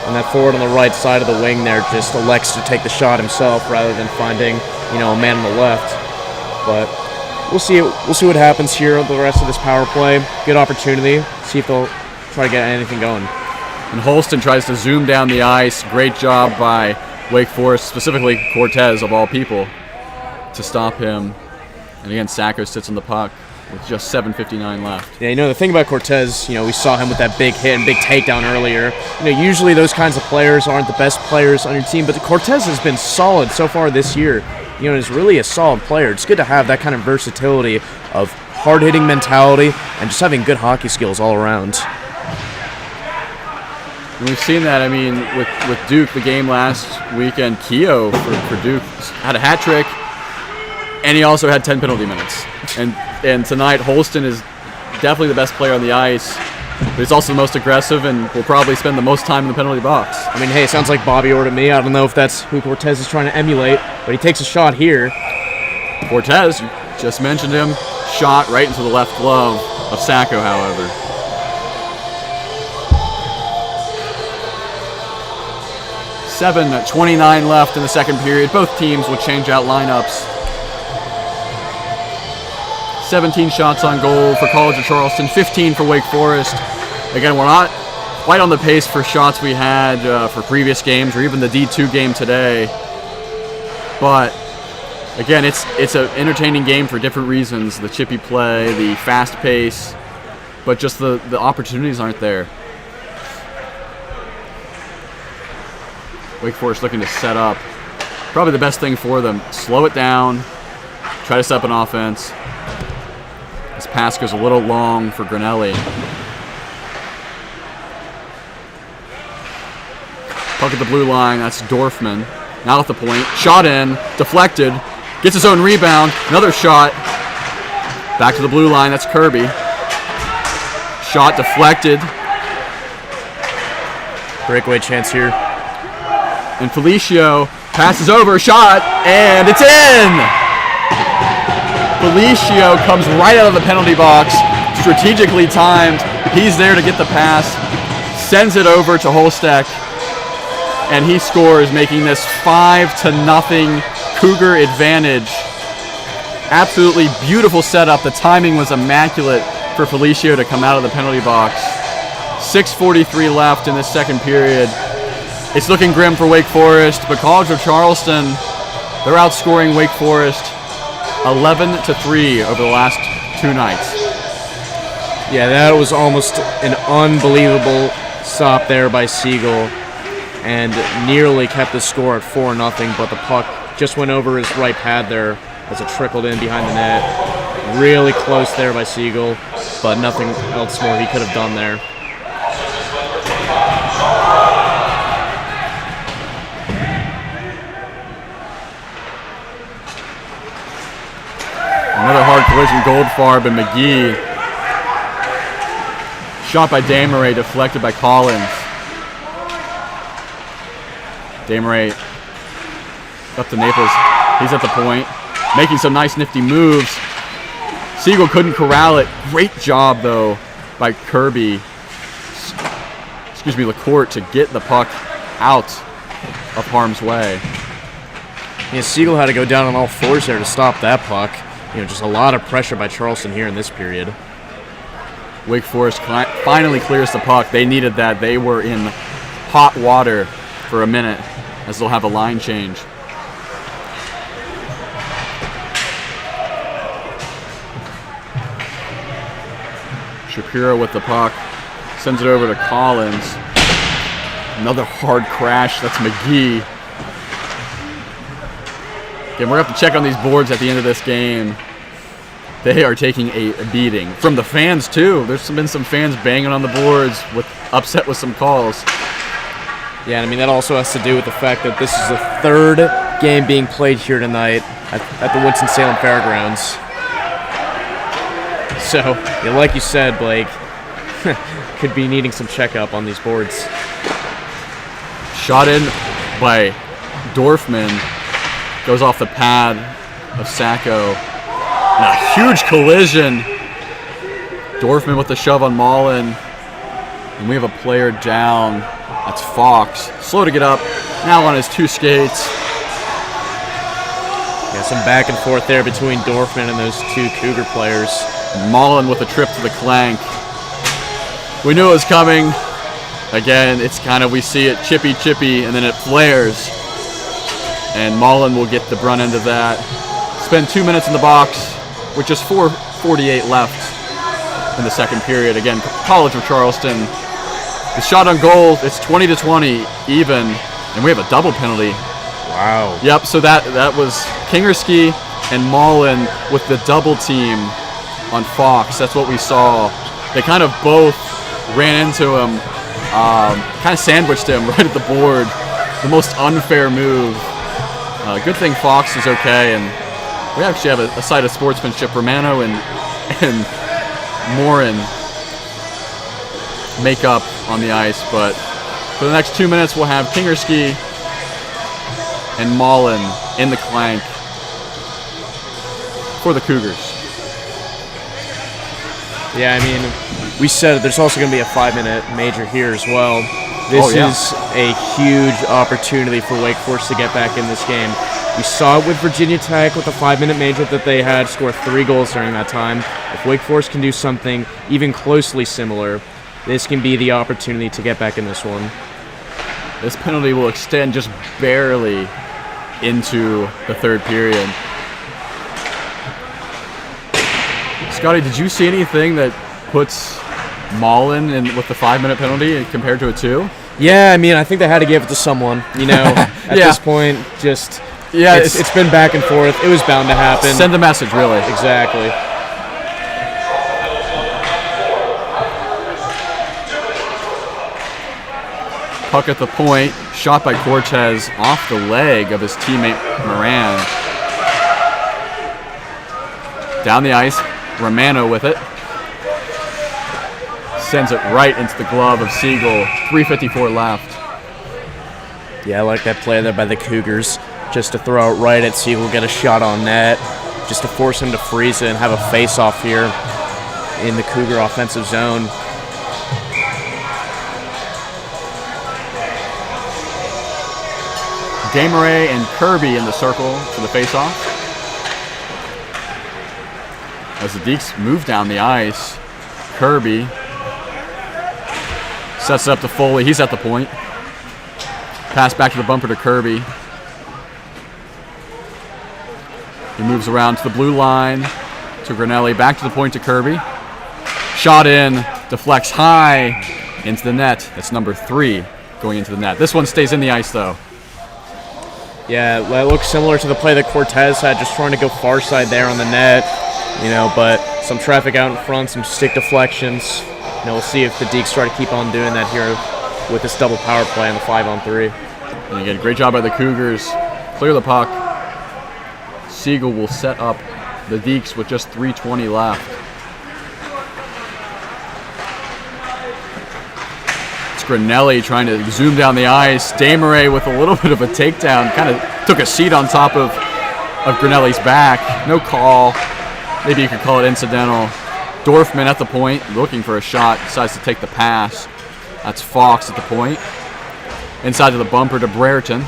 and that forward on the right side of the wing there just elects to take the shot himself rather than finding, you know, a man on the left. But we'll see what happens here the rest of this power play. Good opportunity. See if they'll try to get anything going. And Holston tries to zoom down the ice. Great job by Wake Forest, specifically Cortez of all people, to stop him. And again, Sacco sits on the puck with just 7:59 left. Yeah, you know, the thing about Cortez, you know, we saw him with that big hit and big takedown earlier. You know, usually those kinds of players aren't the best players on your team, but Cortez has been solid so far this year. You know, he's really a solid player. It's good to have that kind of versatility of hard-hitting mentality and just having good hockey skills all around. And we've seen that, I mean, with Duke, the game last weekend, Keogh for Duke had a hat trick, and he also had 10 penalty minutes. And tonight, Holston is definitely the best player on the ice, but he's also the most aggressive and will probably spend the most time in the penalty box. I mean, hey, it sounds like Bobby Orr to me. I don't know if that's who Cortez is trying to emulate, but he takes a shot here. Cortez, you just mentioned him, shot right into the left glove of Sacco, however. .29 left in the second period. Both teams will change out lineups. 17 shots on goal for College of Charleston, 15 for Wake Forest. Again, we're not quite on the pace for shots we had for previous games or even the D2 game today. But again, it's an entertaining game for different reasons. The chippy play, the fast pace, but just the opportunities aren't there. Wake Forest looking to set up. Probably the best thing for them. Slow it down. Try to set up an offense. This pass goes a little long for Grinelli. Puck at the blue line. That's Dorfman. Not at the point. Shot in. Deflected. Gets his own rebound. Another shot. Back to the blue line. That's Kirby. Shot deflected. Breakaway chance here. And Felicio passes over, shot, and it's in! Felicio comes right out of the penalty box, strategically timed. He's there to get the pass, sends it over to Holsteck, and he scores, making this 5-0 Cougar advantage. Absolutely beautiful setup. The timing was immaculate for Felicio to come out of the penalty box. 6:43 left in this second period. It's looking grim for Wake Forest, but College of Charleston, they're outscoring Wake Forest 11-3 over the last two nights. Yeah, that was almost an unbelievable stop there by Siegel and nearly kept the score at 4-0, but the puck just went over his right pad there as it trickled in behind the net. Really close there by Siegel, but nothing else more he could have done there. Another hard collision, Goldfarb and McGee. Shot by Desmarais, deflected by Collins. Desmarais up to Naples. He's at the point, making some nice nifty moves. Siegel couldn't corral it. Great job, though, by LaCourte to get the puck out of harm's way. Yeah, Siegel had to go down on all fours there to stop that puck. You know, just a lot of pressure by Charleston here in this period. Wake Forest finally clears the puck. They needed that. They were in hot water for a minute as they'll have a line change. Shapiro with the puck. Sends it over to Collins. Another hard crash. That's McGee. Again, we're going to have to check on these boards at the end of this game. They are taking a beating. From the fans, too. There's been some fans banging on the boards, upset with some calls. Yeah, and I mean, that also has to do with the fact that this is the third game being played here tonight at the Winston-Salem Fairgrounds. So, yeah, like you said, Blake, could be needing some checkup on these boards. Shot in by Dorfman. Goes off the pad of Sacco. And a huge collision. Dorfman with the shove on Mullen. And we have a player down. That's Fox. Slow to get up. Now on his two skates. Yeah, some back and forth there between Dorfman and those two Cougar players. Mullen with a trip to the clank. We knew it was coming. Again, it's kind of, we see it chippy, and then it flares. And Mullen will get the brunt end of that. Spend 2 minutes in the box with just 4:48 left in the second period. Again, College of Charleston. The shot on goal, it's 20-20 even, and we have a double penalty. Wow. Yep, so that was Kingerski and Mullen with the double team on Fox. That's what we saw. They kind of both ran into him, kind of sandwiched him right at the board. The most unfair move. Good thing Fox is okay, and we actually have a side of sportsmanship. Romano and Morin make up on the ice, but for the next 2 minutes we'll have Kingerski and Mullen in the clank for the Cougars. Yeah, I mean, we said there's also going to be a 5-minute major here as well. This is a huge opportunity for Wake Forest to get back in this game. We saw it with Virginia Tech with the 5-minute major that they had, scored 3 goals during that time. If Wake Forest can do something even closely similar, this can be the opportunity to get back in this one. This penalty will extend just barely into the third period. Scotty, did you see anything that puts Mullen in with the 5-minute penalty compared to a 2? Yeah, I mean, I think they had to give it to someone. You know, at this point, just it's been back and forth. It was bound to happen. Send a message, really. Exactly. Puck at the point, shot by Cortez off the leg of his teammate Moran. Down the ice, Romano with it. Sends it right into the glove of Siegel. 3:54 left. Yeah, I like that play there by the Cougars. Just to throw it right at Siegel, get a shot on net. Just to force him to freeze it and have a face-off here in the Cougar offensive zone. Desmarais and Kirby in the circle for the face-off. As the Deeks move down the ice, Kirby sets it up to Foley. He's at the point. Pass back to the bumper to Kirby. He moves around to the blue line to Granelli. Back to the point to Kirby. Shot in, deflects high into the net. That's number 3 going into the net. This one stays in the ice though. Yeah, that looks similar to the play that Cortez had, just trying to go far side there on the net, you know, but some traffic out in front, some stick deflections. You know, we'll see if the Deeks try to keep on doing that here with this double power play on the 5-on-3. And again, great job by the Cougars. Clear the puck. Siegel will set up the Deeks with just 3:20 left. Granelli trying to zoom down the ice. Desmarais with a little bit of a takedown. Kind of took a seat on top of Granelli's back. No call. Maybe you could call it incidental. Dorfman at the point, looking for a shot. Decides to take the pass. That's Fox at the point. Inside to the bumper to Brereton.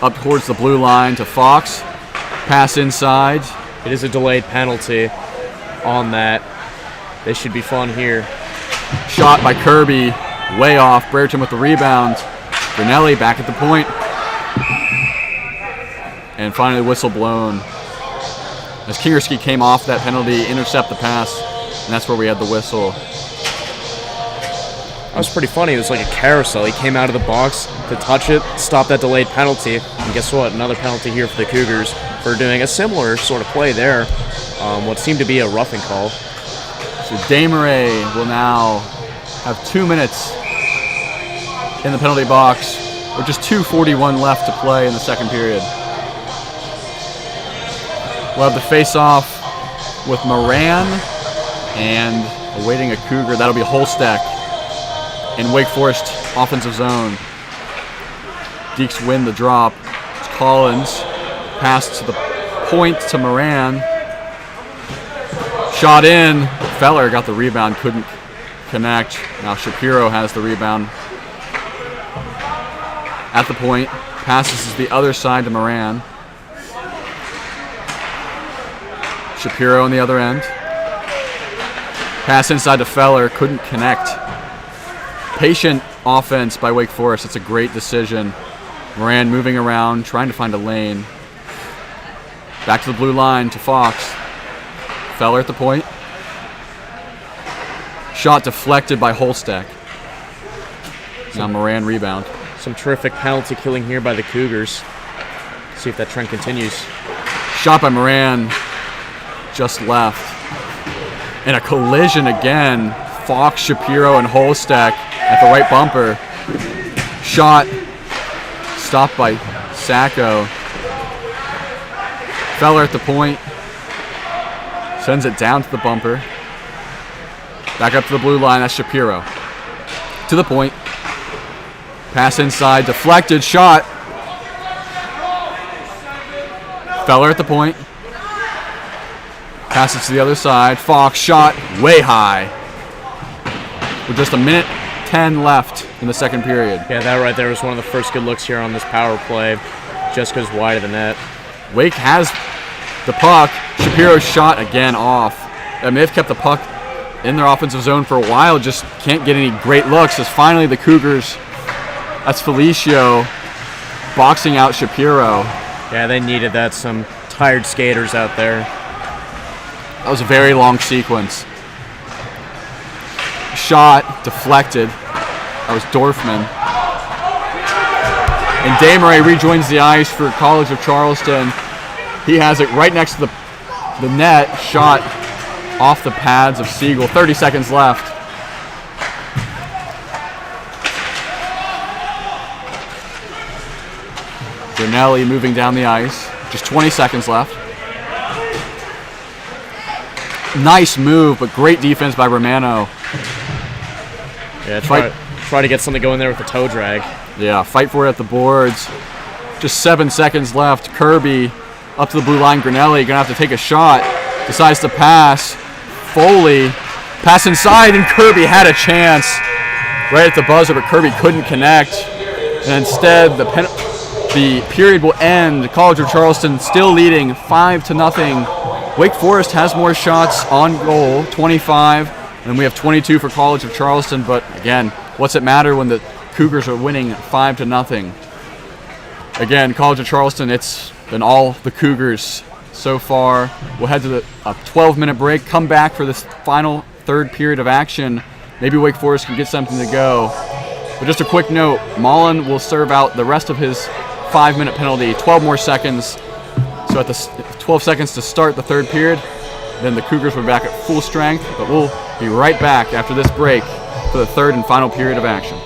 Up towards the blue line to Fox. Pass inside. It is a delayed penalty on that. They should be fun here. Shot by Kirby, way off. Brereton with the rebound. Granelli back at the point. And finally whistle blown. As Kingerski came off that penalty, intercept the pass And that's where we had the whistle. That was pretty funny. It was like a carousel. He came out of the box to touch it, stop that delayed penalty, and guess what? Another penalty here for the Cougars for doing a similar sort of play there. What seemed to be a roughing call. So Desmarais will now have 2 minutes in the penalty box, with just 2:41 left to play in the second period. We'll have the face-off with Moran and awaiting a Cougar. That'll be Holstack in Wake Forest offensive zone. Deeks win the drop. It's Collins. Pass to the point to Moran. Shot in. Feller got the rebound, couldn't connect. Now Shapiro has the rebound. At the point. Passes to the other side to Moran. Shapiro on the other end. Pass inside to Feller, couldn't connect. Patient offense by Wake Forest. It's a great decision. Moran moving around, trying to find a lane. Back to the blue line to Fox. Feller at the point. Shot deflected by Holstack. Now Moran rebound. Some terrific penalty killing here by the Cougars. See if that trend continues. Shot by Moran. Just left. And a collision again. Fox, Shapiro, and Holstack at the right bumper. Shot stopped by Sacco. Feller at the point. Sends it down to the bumper. Back up to the blue line. That's Shapiro. To the point. Pass inside. Deflected. Shot. Feller at the point. Passes to the other side. Fox shot way high. With just 1:10 left in the second period. Yeah, that right there was one of the first good looks here on this power play. Just goes wide of the net. Wake has the puck. Shapiro's shot again off. I mean, they've kept the puck in their offensive zone for a while. Just can't get any great looks as finally the Cougars, that's Felicio, boxing out Shapiro. Yeah, they needed that. Some tired skaters out there. That was a very long sequence. Shot deflected. That was Dorfman. And Desmarais rejoins the ice for College of Charleston. He has it right next to the net. Shot off the pads of Siegel. 30 seconds left. Granelli moving down the ice. Just 20 seconds left. Nice move, but great defense by Romano. Yeah, try to get something going there with the toe drag. Yeah, fight for it at the boards. Just 7 seconds left. Kirby up to the blue line. Granelli gonna have to take a shot. Decides to pass. Foley pass inside, and Kirby had a chance right at the buzzer, but Kirby couldn't connect. And instead, the period will end. College of Charleston still leading 5-0. Wake Forest has more shots on goal, 25, and we have 22 for College of Charleston. But again, what's it matter when the Cougars are winning 5-0? Again, College of Charleston, it's been all the Cougars so far. We'll head to a 12-minute break, come back for this final third period of action. Maybe Wake Forest can get something to go. But just a quick note, Mullen will serve out the rest of his 5-minute penalty, 12 more seconds. So at the 12 seconds to start the third period, then the Cougars will be back at full strength. But we'll be right back after this break for the third and final period of action.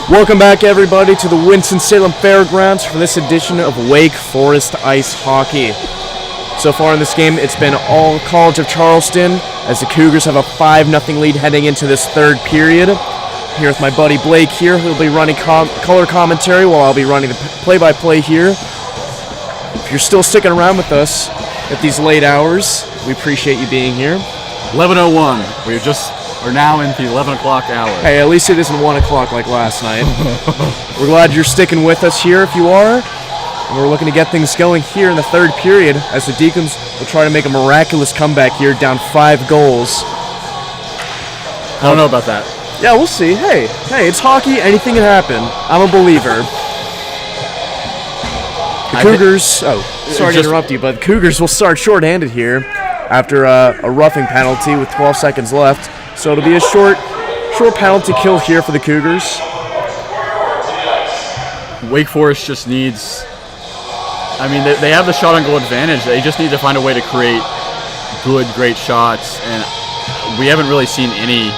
Welcome back, everybody, to the Winston-Salem Fairgrounds for this edition of Wake Forest Ice Hockey. So far in this game, it's been all College of Charleston, as the Cougars have a 5-0 lead heading into this third period. Here with my buddy Blake here, who'll be running color commentary while I'll be running the play-by-play here. If you're still sticking around with us at these late hours, we appreciate you being here. 11:01. We're now in the 11 o'clock hour. Hey, at least it isn't 1 o'clock like last night. We're glad you're sticking with us here if you are. And we're looking to get things going here in the third period as the Deacons will try to make a miraculous comeback here, down 5 goals. I don't know about that. Yeah, we'll see. Hey, it's hockey. Anything can happen. I'm a believer. The Cougars... sorry to interrupt you, but the Cougars will start shorthanded here after a roughing penalty with 12 seconds left. So it'll be a short penalty kill here for the Cougars. Wake Forest just needs... I mean, they have the shot on goal advantage. They just need to find a way to create great shots. And we haven't really seen any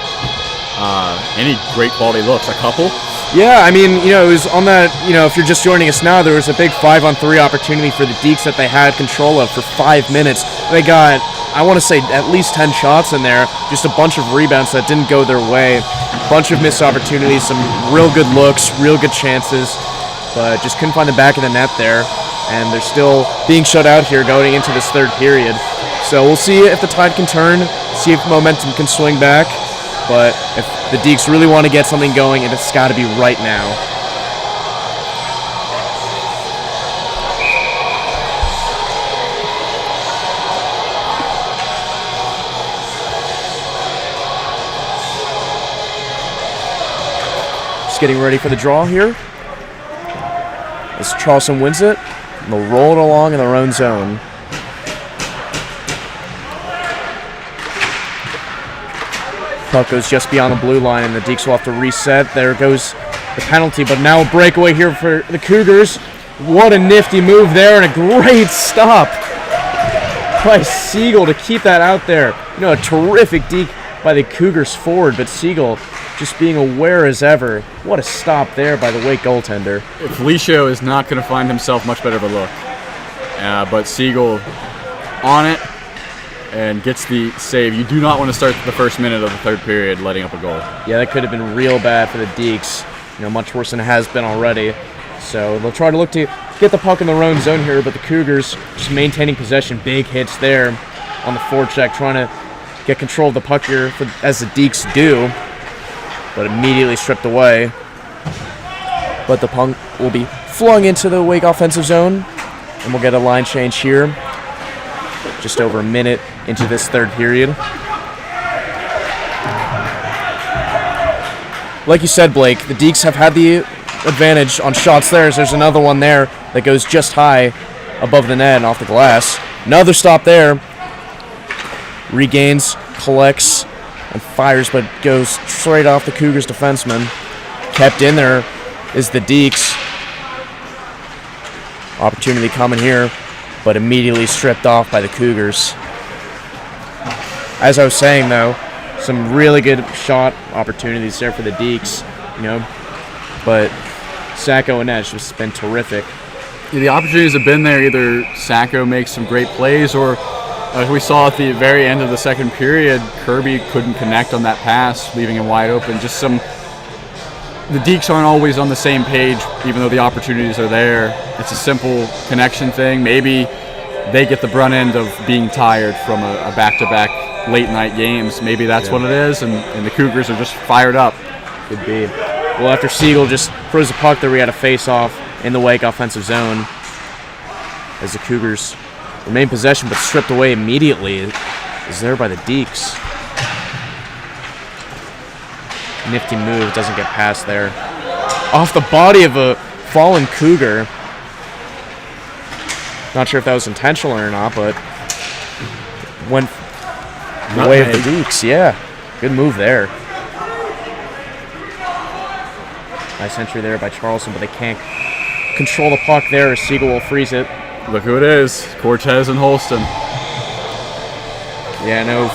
great quality looks. A couple? Yeah, I mean, it was on that, if you're just joining us now, there was a big 5-on-3 opportunity for the Deeks that they had control of for 5 minutes. They got, I want to say, at least 10 shots in there, just a bunch of rebounds that didn't go their way, a bunch of missed opportunities, some real good looks, real good chances, but just couldn't find the back of the net there, and they're still being shut out here going into this third period. So we'll see if the tide can turn, see if momentum can swing back. But if the Deeks really want to get something going, it's got to be right now. Just getting ready for the draw here. As Charleston wins it, and they'll roll it along in their own zone. Puck goes just beyond the blue line, and the Deeks will have to reset. There goes the penalty, but now a breakaway here for the Cougars. What a nifty move there, and a great stop by Siegel to keep that out there. A terrific deke by the Cougars forward, but Siegel just being aware as ever. What a stop there by the Wake goaltender. Felicio is not going to find himself much better of a look. But Siegel on it, and gets the save. You do not want to start the first minute of the third period letting up a goal. Yeah, that could have been real bad for the Deeks. Much worse than it has been already. So they'll try to look to get the puck in their own zone here, but the Cougars just maintaining possession. Big hits there on the forecheck, trying to get control of the puck here as the Deeks do, but immediately stripped away. But the puck will be flung into the Wake offensive zone, and we'll get a line change here. Just over a minute into this third period. Like you said, Blake, the Deeks have had the advantage on shots there. There's another one there that goes just high above the net and off the glass. Another stop there. Regains, collects, and fires, but goes straight off the Cougars defenseman. Kept in there is the Deeks. Opportunity coming here, but immediately stripped off by the Cougars. As I was saying, though, some really good shot opportunities there for the Deeks, but Sacco and Edge has been terrific. Yeah, the opportunities have been there. Either Sacco makes some great plays, or as we saw at the very end of the second period, Kirby couldn't connect on that pass, leaving him wide open. Just the Deeks aren't always on the same page, even though the opportunities are there. It's a simple connection thing. Maybe they get the brunt end of being tired from a back-to-back late-night games. Maybe that's what it is, and the Cougars are just fired up. Could be. Well, after Siegel just throws the puck there, we had a face-off in the Wake offensive zone as the Cougars remain possession, but stripped away immediately is there by the Deeks. Nifty move, doesn't get past there. Off the body of a fallen Cougar. Not sure if that was intentional or not, but went the way of the Deeks. Yeah, good move there. Nice entry there by Charleston, but they can't control the puck there as Siegel will freeze it. Look who it is, Cortez and Holston. Yeah, no.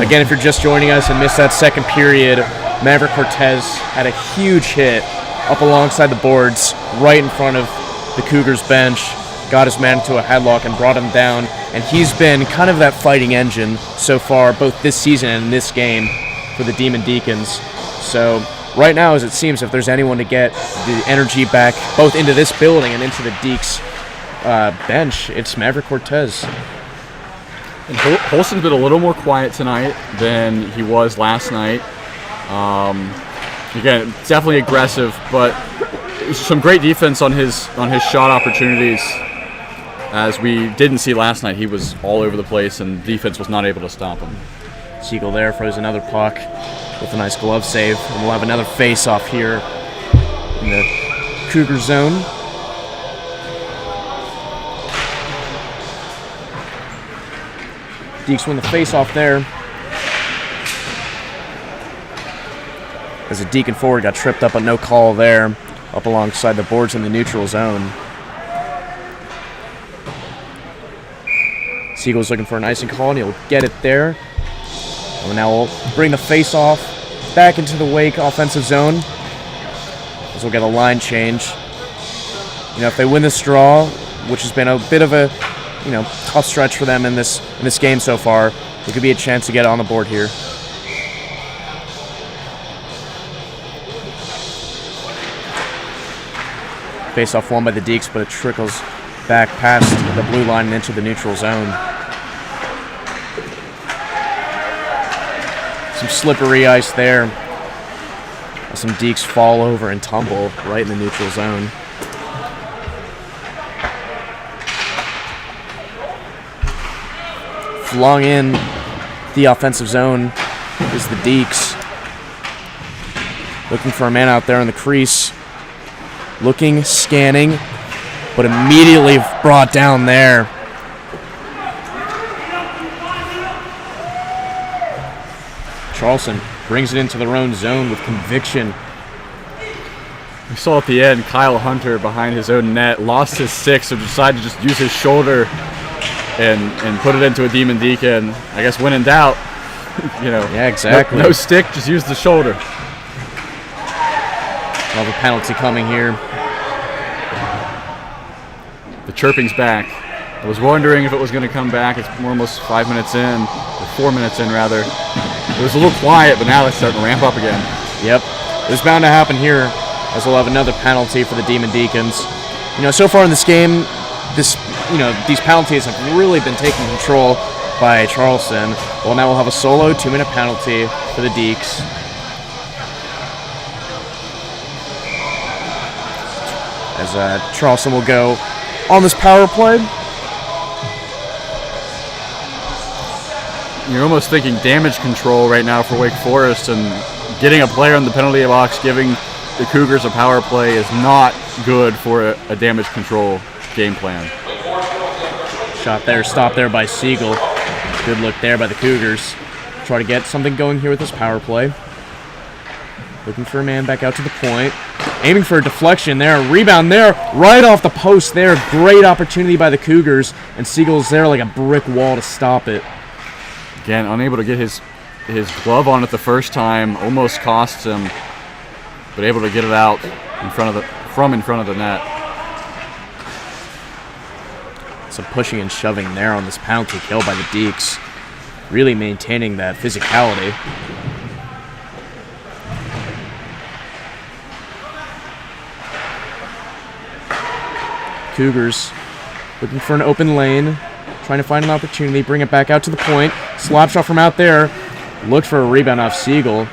Again, if you're just joining us and missed that second period, Maverick Cortez had a huge hit up alongside the boards, right in front of the Cougars bench, got his man into a headlock and brought him down, and he's been kind of that fighting engine so far, both this season and in this game for the Demon Deacons. So right now, as it seems, if there's anyone to get the energy back both into this building and into the Deeks bench, it's Maverick Cortez. And Holston's been a little more quiet tonight than he was last night. Again, definitely aggressive, but some great defense on his shot opportunities. As we didn't see last night, he was all over the place, and defense was not able to stop him. Siegel there throws another puck with a nice glove save, and we'll have another face-off here in the Cougar zone. Deeks win the face-off there. As a Deacon forward got tripped up, but no call there, up alongside the boards in the neutral zone. Siegel's looking for an icing call, and he'll get it there. And now we'll bring the face-off back into the Wake offensive zone, as we'll get a line change. You know, if they win this draw, which has been a bit of a tough stretch for them in this game so far, there could be a chance to get on the board here. Face-off won by the Deeks, but it trickles back past the blue line and into the neutral zone. Some slippery ice there. Some Deeks fall over and tumble right in the neutral zone. Flung in the offensive zone is the Deeks. Looking for a man out there in the crease. Looking, scanning, but immediately brought down there. Charleston brings it into their own zone with conviction. We saw at the end Kyle Hunter behind his own net lost his stick, so decided to just use his shoulder and put it into a Demon Deacon. I guess when in doubt, Yeah, exactly. No stick, just use the shoulder. Love a penalty coming here. The chirping's back. I was wondering if it was going to come back. It's almost 5 minutes in, or 4 minutes in rather. It was a little quiet, but now it's starting to ramp up again. Yep, it was bound to happen here, as we'll have another penalty for the Demon Deacons. So far in this game, these penalties have really been taking control by Charleston. Well, now we'll have a solo 2-minute penalty for the Deeks. As Charleston will go on this power play. You're almost thinking damage control right now for Wake Forest, and getting a player in the penalty box, giving the Cougars a power play is not good for a damage control game plan. Shot there, stop there by Siegel. Good look there by the Cougars. Try to get something going here with this power play. Looking for a man back out to the point. Aiming for a deflection there. Rebound there. Right off the post there. Great opportunity by the Cougars. And Siegel's there like a brick wall to stop it. Again, unable to get his glove on it the first time. Almost costs him. But able to get it out in front of the net. Some pushing and shoving there on this penalty kill by the Deeks. Really maintaining that physicality. Cougars looking for an open lane, trying to find an opportunity, bring it back out to the point. Slap shot from out there. Looked for a rebound off Siegel.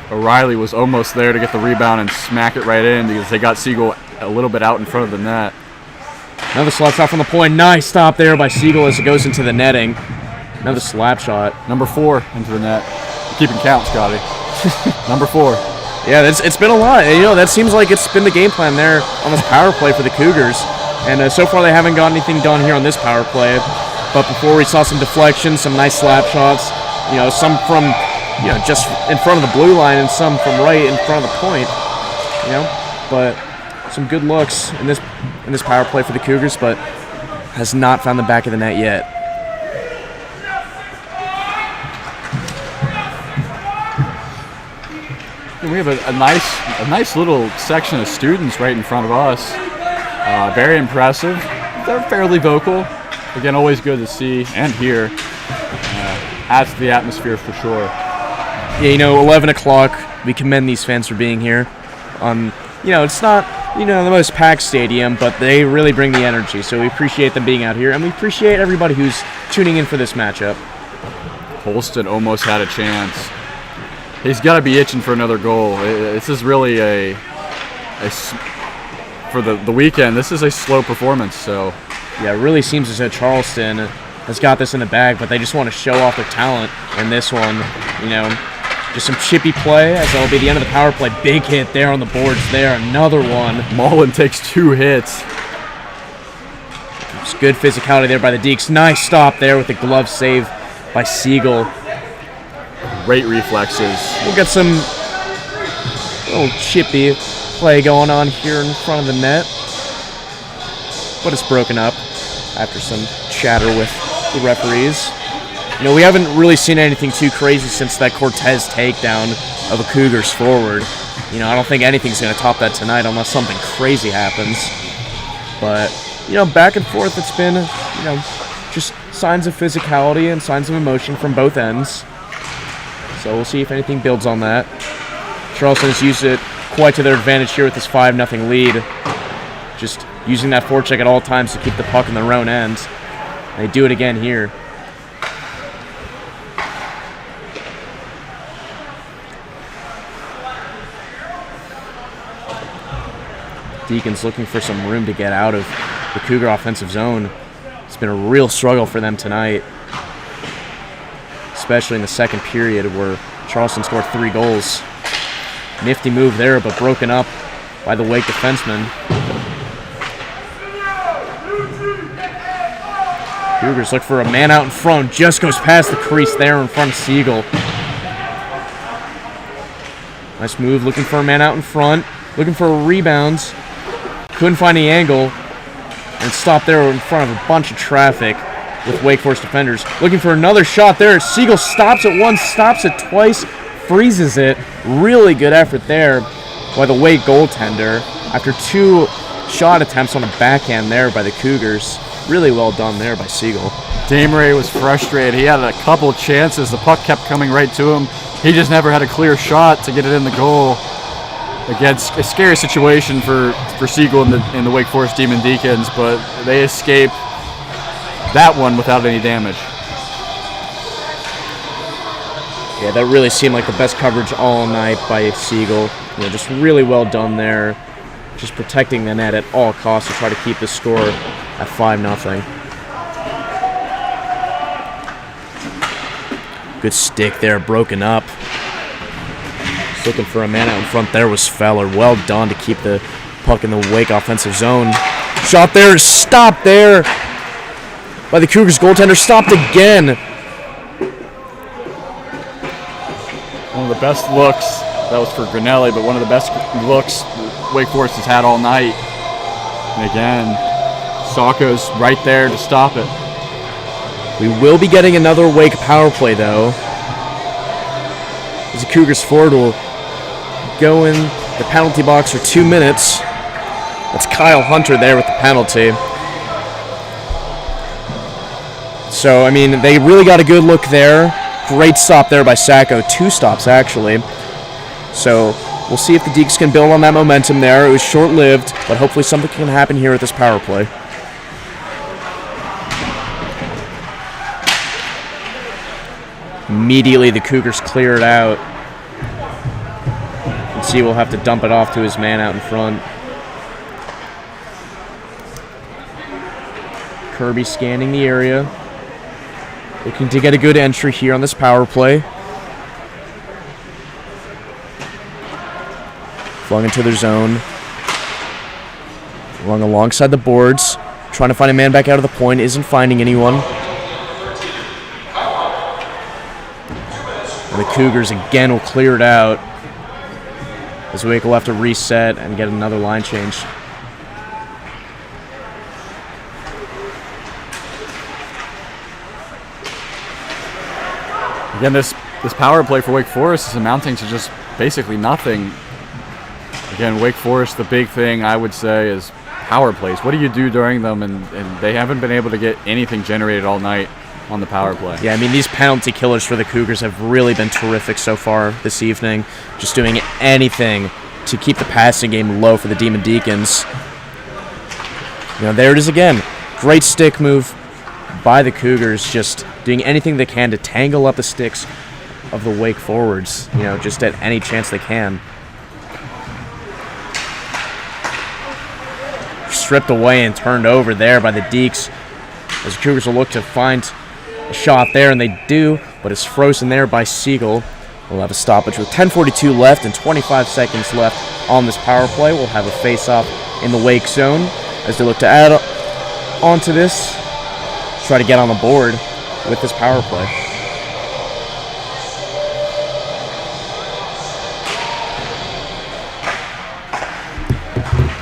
O'Reilly was almost there to get the rebound and smack it right in because they got Siegel a little bit out in front of the net. Another slap shot from the point. Nice stop there by Siegel as it goes into the netting. Another slap shot. Number 4 into the net. Keeping count, Scotty. Number 4. Yeah, it's been a lot. That seems like it's been the game plan there on this power play for the Cougars. And so far they haven't got anything done here on this power play. But before we saw some deflections, some nice slap shots. Some from just in front of the blue line and some from right in front of the point. But some good looks in this power play for the Cougars, but has not found the back of the net yet. we have a nice little section of students right in front of us. Very impressive. They're fairly vocal. Again, always good to see and hear. Adds to the atmosphere for sure. Yeah, 11 o'clock. We commend these fans for being here. It's not, the most packed stadium, but they really bring the energy. So we appreciate them being out here, and we appreciate everybody who's tuning in for this matchup. Holston almost had a chance. He's got to be itching for another goal. This is really for the weekend, this is a slow performance. So yeah, it really seems as though Charleston has got this in the bag, but they just want to show off their talent in this one. Just some chippy play, as that'll be the end of the power play. Big hit there on the boards there. Another one. Mullen takes 2 hits. It's good physicality there by the Deeks. Nice stop there with the glove save by Siegel. Great reflexes. We'll get some little chippy play going on here in front of the net. But it's broken up after some chatter with the referees. We haven't really seen anything too crazy since that Cortez takedown of a Cougars forward. I don't think anything's going to top that tonight unless something crazy happens. But, back and forth, it's been, just signs of physicality and signs of emotion from both ends. So we'll see if anything builds on that. Charleston has used it quite to their advantage here with this 5-0 lead. Just using that forecheck at all times to keep the puck in their own end. They do it again here. Deacons looking for some room to get out of the Cougar offensive zone. It's been a real struggle for them tonight, especially in the second period where Charleston scored 3 goals. Nifty move there, but broken up by the Wake defenseman. Cougars look for a man out in front. Just goes past the crease there in front of Siegel. Nice move, looking for a man out in front. Looking for a rebound. Couldn't find the angle. And stopped there in front of a bunch of traffic with Wake Forest defenders. Looking for another shot there. Siegel stops it once, stops it twice, freezes it. Really good effort there by the Wake goaltender. After 2 shot attempts on a backhand there by the Cougars. Really well done there by Siegel. Dameray was frustrated. He had a couple chances. The puck kept coming right to him. He just never had a clear shot to get it in the goal. Against a scary situation for Siegel and the Wake Forest Demon Deacons, but they escaped that one without any damage. Yeah, that really seemed like the best coverage all night by Siegel. Just really well done there. Just protecting the net at all costs to try to keep the score at 5-0. Good stick there, broken up. Looking for a man out in front there was Feller. Well done to keep the puck in the Wake offensive zone. Shot there, stopped there by the Cougars goaltender. Stopped again. One of the best looks, that was for Granelli, but one of the best looks Wake Forest has had all night. And again, Sacco's right there to stop it. We will be getting another Wake power play, though, as the Cougars forward will go in the penalty box for 2 minutes. That's Kyle Hunter there with the penalty. So, they really got a good look there. Great stop there by Sacco. 2 stops, actually. So, we'll see if the Deeks can build on that momentum there. It was short-lived, but hopefully something can happen here with this power play. Immediately, the Cougars clear it out. And see, we'll have to dump it off to his man out in front. Kirby scanning the area. Looking to get a good entry here on this power play. Flung into their zone. Rung alongside the boards. Trying to find a man back out of the point. Isn't finding anyone. And the Cougars again will clear it out. As Wake will have to reset and get another line change. Again, this power play for Wake Forest is amounting to just basically nothing. Again, Wake Forest, the big thing I would say is power plays. What do you do during them? And they haven't been able to get anything generated all night on the power play. Yeah, I mean, these penalty killers for the Cougars have really been terrific so far this evening. Just doing anything to keep the passing game low for the Demon Deacons. There it is again. Great stick move by the Cougars, just doing anything they can to tangle up the sticks of the Wake forwards, just at any chance they can. Stripped away and turned over there by the Deeks, as the Cougars will look to find a shot there, and they do, but it's frozen there by Siegel. We'll have a stoppage with 10:42 left and 25 seconds left on this power play. We'll have a face-off in the Wake zone as they look to add onto this, try to get on the board with this power play.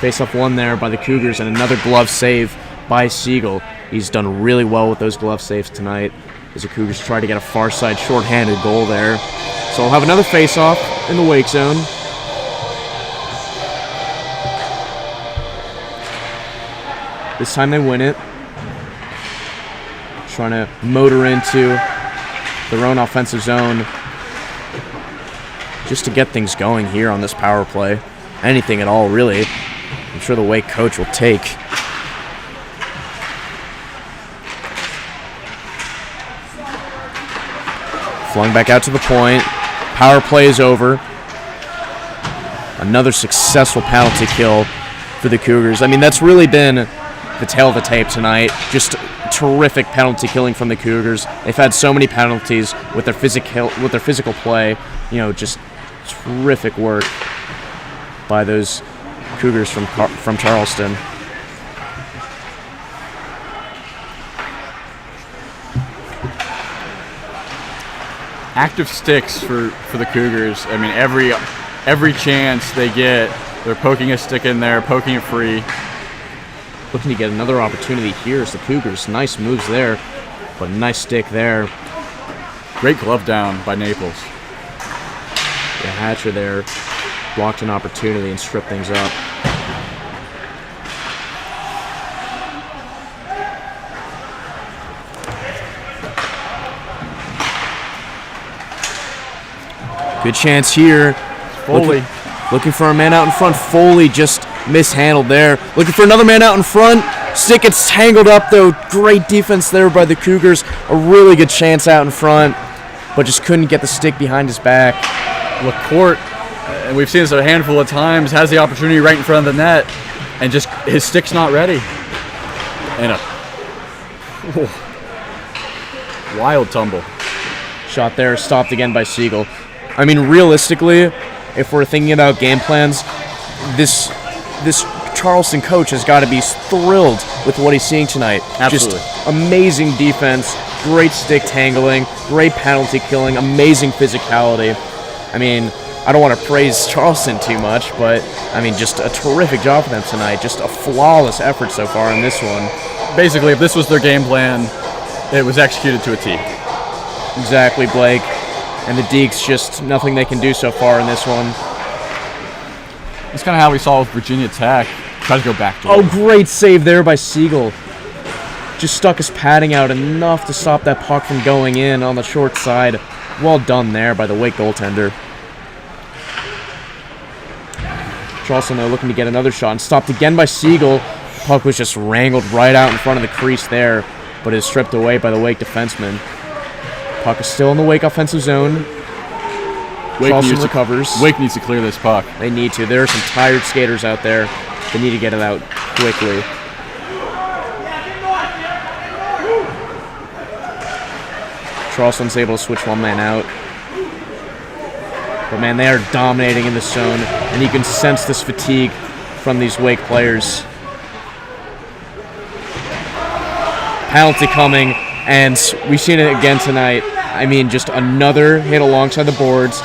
Face-off one there by the Cougars, and another glove save by Siegel. He's done really well with those glove saves tonight as the Cougars try to get a far side shorthanded goal there. So we'll have another face-off in the Wake zone. This time they win it. Trying to motor into their own offensive zone just to get things going here on this power play. Anything at all, really. I'm sure the Wake coach will take. Flung back out to the point. Power play is over. Another successful penalty kill for the Cougars. I mean, that's really been the tail of the tape tonight. Just terrific penalty killing from the Cougars. They've had so many penalties with their physical play. Just terrific work by those Cougars from Charleston. Active sticks for the Cougars. I mean, every chance they get, they're poking a stick in there, poking it free. Looking to get another opportunity here as the Cougars. Nice moves there, but nice stick there. Great glove down by Naples. Yeah, Hatcher there blocked an opportunity and stripped things up. Good chance here. Foley. Looking for a man out in front. Foley just mishandled there. Looking for another man out in front. Stick gets tangled up, though. Great defense there by the Cougars. A really good chance out in front, but just couldn't get the stick behind his back. LaCourte, and we've seen this a handful of times, has the opportunity right in front of the net, and just his stick's not ready. And a wild tumble. Shot there, stopped again by Siegel. I mean, realistically, if we're thinking about game plans, this Charleston coach has got to be thrilled with what he's seeing tonight. Absolutely. Just amazing defense, great stick tangling, great penalty killing, amazing physicality. I mean, I don't want to praise Charleston too much, but, I mean, just a terrific job for them tonight. Just a flawless effort so far in this one. Basically, if this was their game plan, it was executed to a T. Exactly, Blake. And the Deeks, just nothing they can do so far in this one. That's kind of how we saw with Virginia Tech. Try to go back to it. Great save there by Siegel. Just stuck his padding out enough to stop that puck from going in on the short side. Well done there by the Wake goaltender. Charleston, though, looking to get another shot, and stopped again by Siegel. Puck was just wrangled right out in front of the crease there, but is stripped away by the Wake defenseman. Puck is still in the Wake offensive zone. Charleston recovers. Wake needs to clear this puck. They need to. There are some tired skaters out there. They need to get it out quickly. Charleston's able to switch one man out. But, man, they are dominating in the zone, and you can sense this fatigue from these Wake players. Penalty coming, and we've seen it again tonight. I mean, just another hit alongside the boards.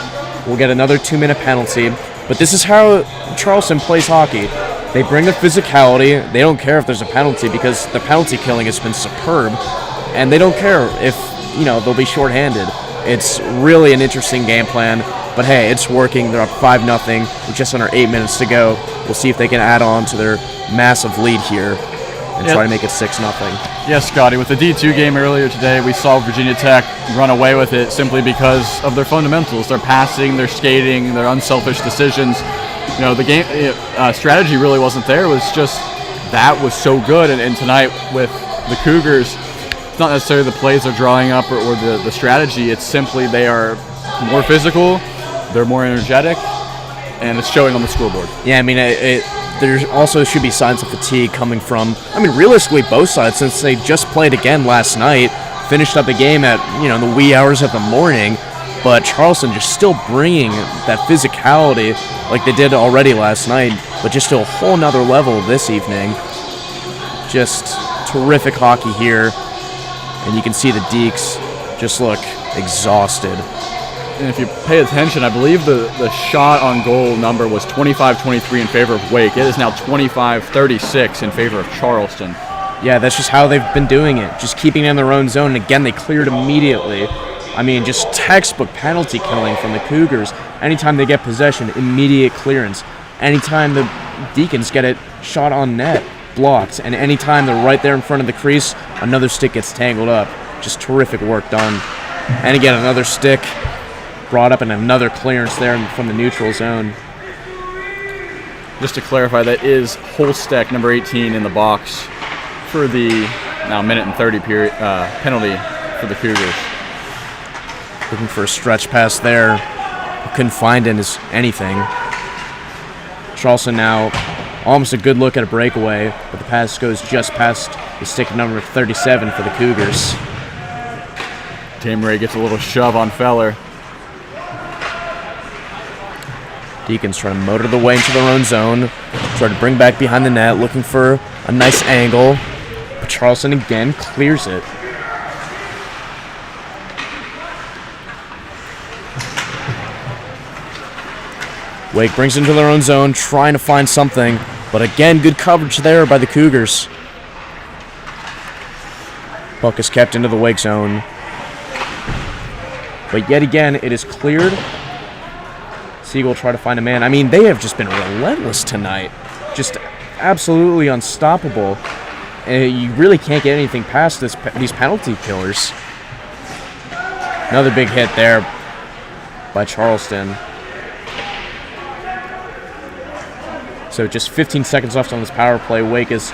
We'll get another 2-minute penalty. But this is how Charleston plays hockey. They bring their physicality. They don't care if there's a penalty because the penalty killing has been superb. And they don't care if, they'll be shorthanded. It's really an interesting game plan. But hey, it's working. They're up 5-0 with just under 8 minutes to go. We'll see if they can add on to their massive lead here and try to make it 6-0. Yes, Scotty. With the D2 game earlier today, we saw Virginia Tech run away with it simply because of their fundamentals. Their passing, their skating, their unselfish decisions. The game strategy really wasn't there. It was just that was so good. And tonight with the Cougars, it's not necessarily the plays they're drawing up or the strategy. It's simply they are more physical, they're more energetic, and it's showing on the scoreboard. Yeah, I mean, there also should be signs of fatigue coming from, realistically both sides, since they just played again last night, finished up a game at, the wee hours of the morning, but Charleston just still bringing that physicality like they did already last night, but just to a whole nother level this evening. Just terrific hockey here, and you can see the Deeks just look exhausted. And if you pay attention, I believe the shot on goal number was 25-23 in favor of Wake. It is now 25-36 in favor of Charleston. Yeah, that's just how they've been doing it, just keeping it in their own zone. And again, they cleared immediately. Just textbook penalty killing from the Cougars. Anytime they get possession, immediate clearance. Anytime the Deacons get it shot on net, blocked. And anytime they're right there in front of the crease, another stick gets tangled up. Just terrific work done. And again, another stick brought up and another clearance there from the neutral zone. Just to clarify, that is Holsteck, number 18, in the box for the now minute and 30 period penalty for the Cougars. Looking for a stretch pass there. Couldn't find anything. Charleston now almost a good look at a breakaway, but the pass goes just past the stick number 37 for the Cougars. Tameray gets a little shove on Feller. Deacons trying to motor the way into their own zone, try to bring back behind the net, looking for a nice angle, but Charleston again clears it. Wake brings it into their own zone, trying to find something, but again, good coverage there by the Cougars. Puck is kept into the Wake zone, but yet again, it is cleared. Siegel try to find a man. They have just been relentless tonight. Just absolutely unstoppable. You really can't get anything past these penalty killers. Another big hit there by Charleston. So just 15 seconds left on this power play. Wake is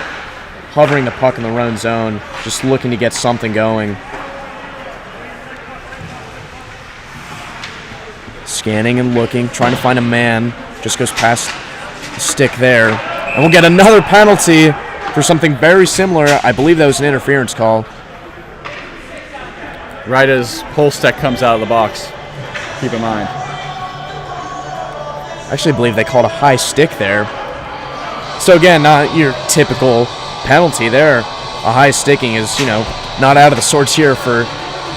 hovering the puck in their own zone, just looking to get something going. Scanning and looking, trying to find a man. Just goes past the stick there. And we'll get another penalty for something very similar. I believe that was an interference call. Right as Holsteck comes out of the box. Keep in mind. I actually believe they called a high stick there. So again, not your typical penalty there. A high sticking is, not out of the sorts here for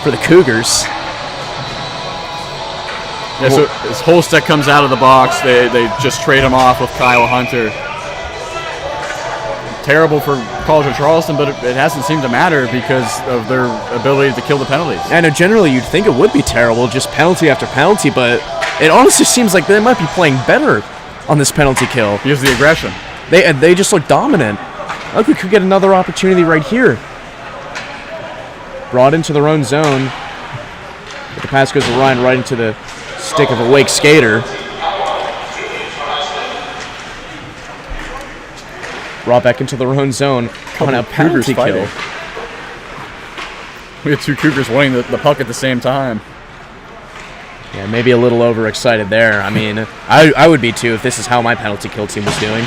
the Cougars. Yeah, so as Holsteck comes out of the box, they just trade him off with Kyle Hunter. Terrible for College of Charleston, but it hasn't seemed to matter because of their ability to kill the penalties. I know generally you'd think it would be terrible, just penalty after penalty, but it honestly seems like they might be playing better on this penalty kill. Because of the aggression. They just look dominant. Look, we could get another opportunity right here. Brought into their own zone. But the pass goes to Ryan right into the stick of a Wake skater. Brought back into their own zone on a penalty kill. We had two Cougars winning the puck at the same time. Yeah, maybe a little overexcited there. I would be too if this is how my penalty kill team was doing.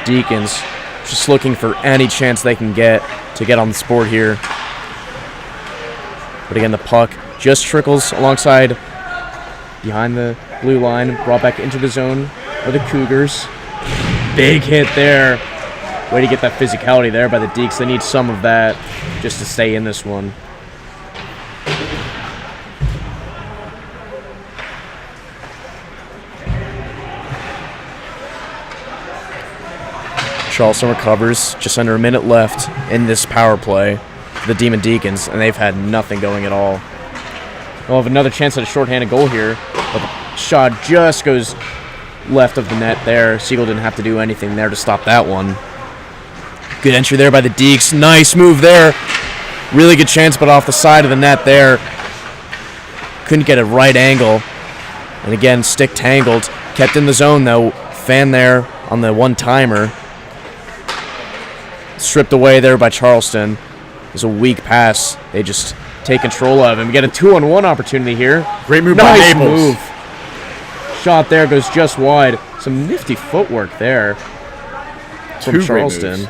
Deacons just looking for any chance they can get to get on the board here. But again, the puck just trickles alongside behind the blue line, brought back into the zone for the Cougars. Big hit there. Way to get that physicality there by the Deeks. They need some of that just to stay in this one. Charleston recovers, just under a minute left in this power play for the Demon Deacons, and they've had nothing going at all. We'll have another chance at a shorthanded goal here. But the shot just goes left of the net there. Siegel didn't have to do anything there to stop that one. Good entry there by the Deeks. Nice move there. Really good chance, but off the side of the net there. Couldn't get a right angle. And again, stick tangled. Kept in the zone, though. Fan there on the one-timer. Stripped away there by Charleston. It was a weak pass. They just take control of him. We get a 2-on-1 opportunity here. Great move by Nice Naples. move. Shot there goes just wide. Some nifty footwork there from Two great Charleston. moves.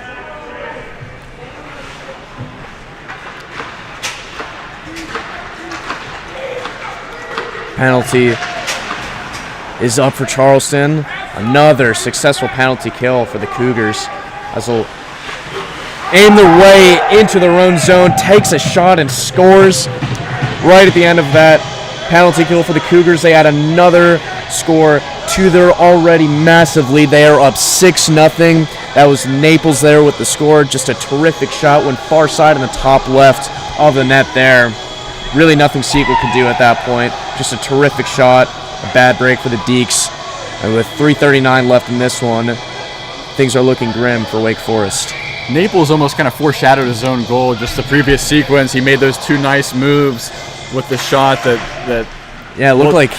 Penalty is up for Charleston. Another successful penalty kill for the Cougars. As they'll aim their way into their own zone, takes a shot and scores. Right at the end of that penalty kill for the Cougars, they add another score to their already massive lead. They are up 6-0. That was Naples there with the score. Just a terrific shot, went far side in the top left of the net there. Really nothing Siegel could do at that point. Just a terrific shot, a bad break for the Deeks. And with 3:39 left in this one, things are looking grim for Wake Forest. Naples almost kind of foreshadowed his own goal. Just the previous sequence, he made those two nice moves with the shot that Yeah, it looked like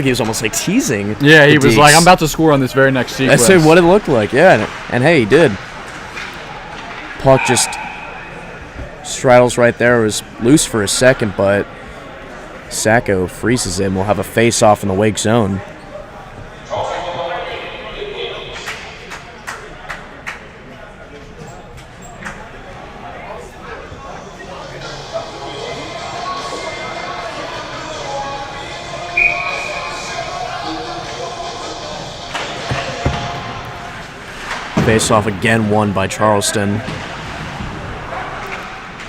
he was almost like teasing. yeah, he the was Deeks. like, I'm about to score on this very next sequence. That's what it looked like, yeah. And hey, he did. Puck just straddles right there. It was loose for a second, but Sacco freezes him. We'll have a face-off in the Wake zone. Face-off again won by Charleston.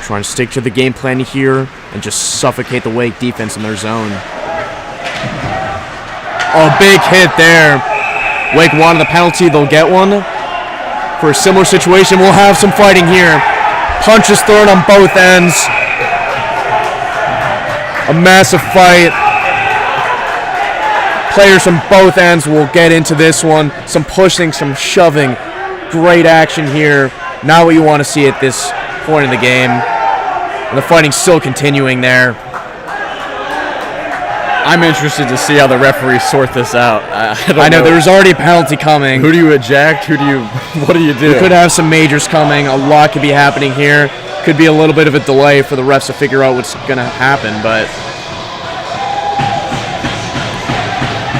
Trying to stick to the game plan here and just suffocate the Wake defense in their zone. Oh, big hit there. Wake wanted the penalty. They'll get one. For a similar situation, we'll have some fighting here. Punches thrown on both ends. A massive fight. Players from both ends will get into this one. Some pushing, some shoving. Great action here. Not what you want to see at this point in the game. And the fighting's still continuing there. I'm interested to see how the referees sort this out. I know there's already a penalty coming. Who do you eject? What do you do? We could have some majors coming. A lot could be happening here. Could be a little bit of a delay for the refs to figure out what's going to happen, but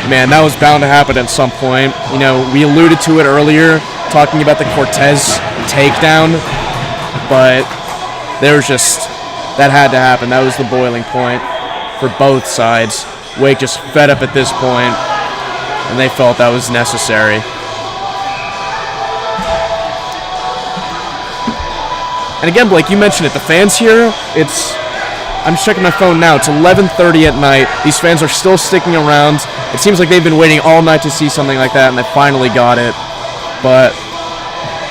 man, that was bound to happen at some point. You know, we alluded to it earlier, talking about the Cortez takedown, but there was just, that had to happen. That was the boiling point for both sides. Wake just fed up at this point, and they felt that was necessary. And again, Blake, you mentioned it. The fans here, I'm just checking my phone now. It's 11:30 at night. These fans are still sticking around. It seems like they've been waiting all night to see something like that, and they finally got it. But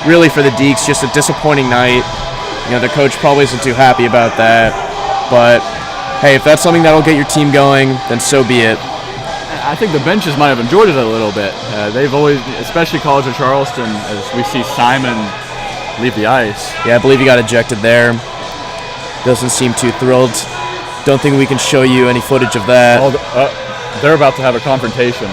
really for the Deeks, just a disappointing night. You know, their coach probably isn't too happy about that. But hey, if that's something that'll get your team going, then so be it. I think the benches might have enjoyed it a little bit. They've always, especially College of Charleston, as we see Simon leave the ice. Yeah, I believe he got ejected there. Doesn't seem too thrilled. Don't think we can show you any footage of that. They're about to have a confrontation.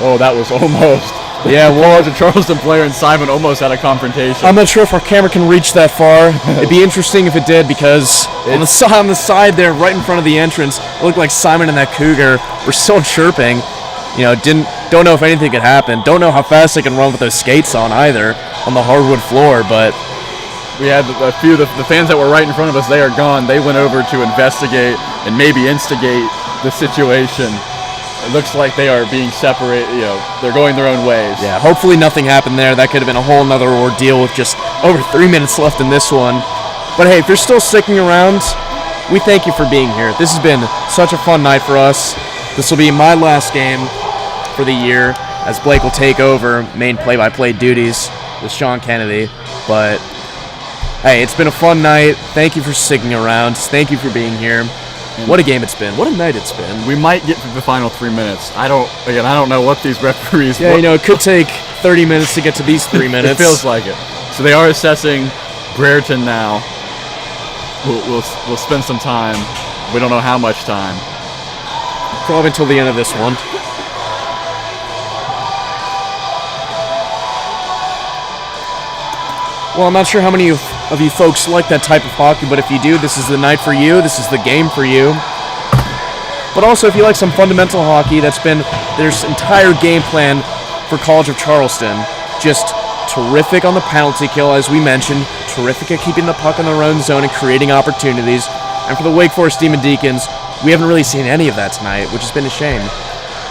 Oh, that was almost. Yeah, well, The Charleston player and Simon almost had a confrontation. I'm not sure if our camera can reach that far. It'd be interesting if it did, because on the side there, right in front of the entrance, it looked like Simon and that Cougar were still chirping. You know, don't know if anything could happen. Don't know how fast they can run with those skates on either, on the hardwood floor, but we had a few of the fans that were right in front of us. They are gone. They went over to investigate and maybe instigate the situation. It looks like they are being separated. You know, they're going their own ways. yeah, hopefully nothing happened there. That could have been a whole nother ordeal with just over 3 minutes left in this one. But hey, if you're still sticking around, we thank you for being here. This has been such a fun night for us. This will be my last game for the year, as Blake will take over main play-by-play duties with Sean Kennedy. But hey, it's been a fun night. Thank you for sticking around. Thank you for being here. What a game it's been. What a night it's been. We might get through the final 3 minutes. I don't know what these referees... Yeah, it could take 30 minutes to get to these 3 minutes. It feels like it. So they are assessing Brereton now. We'll spend some time. We don't know how much time. Probably until the end of this one. Well, I'm not sure how many of you folks like that type of hockey, but if you do, this is the night for you. This is the game for you. But also, if you like some fundamental hockey, that's been their entire game plan for College of Charleston. Just terrific on the penalty kill, as we mentioned. Terrific at keeping the puck in their own zone and creating opportunities. And for the Wake Forest Demon Deacons, we haven't really seen any of that tonight, which has been a shame.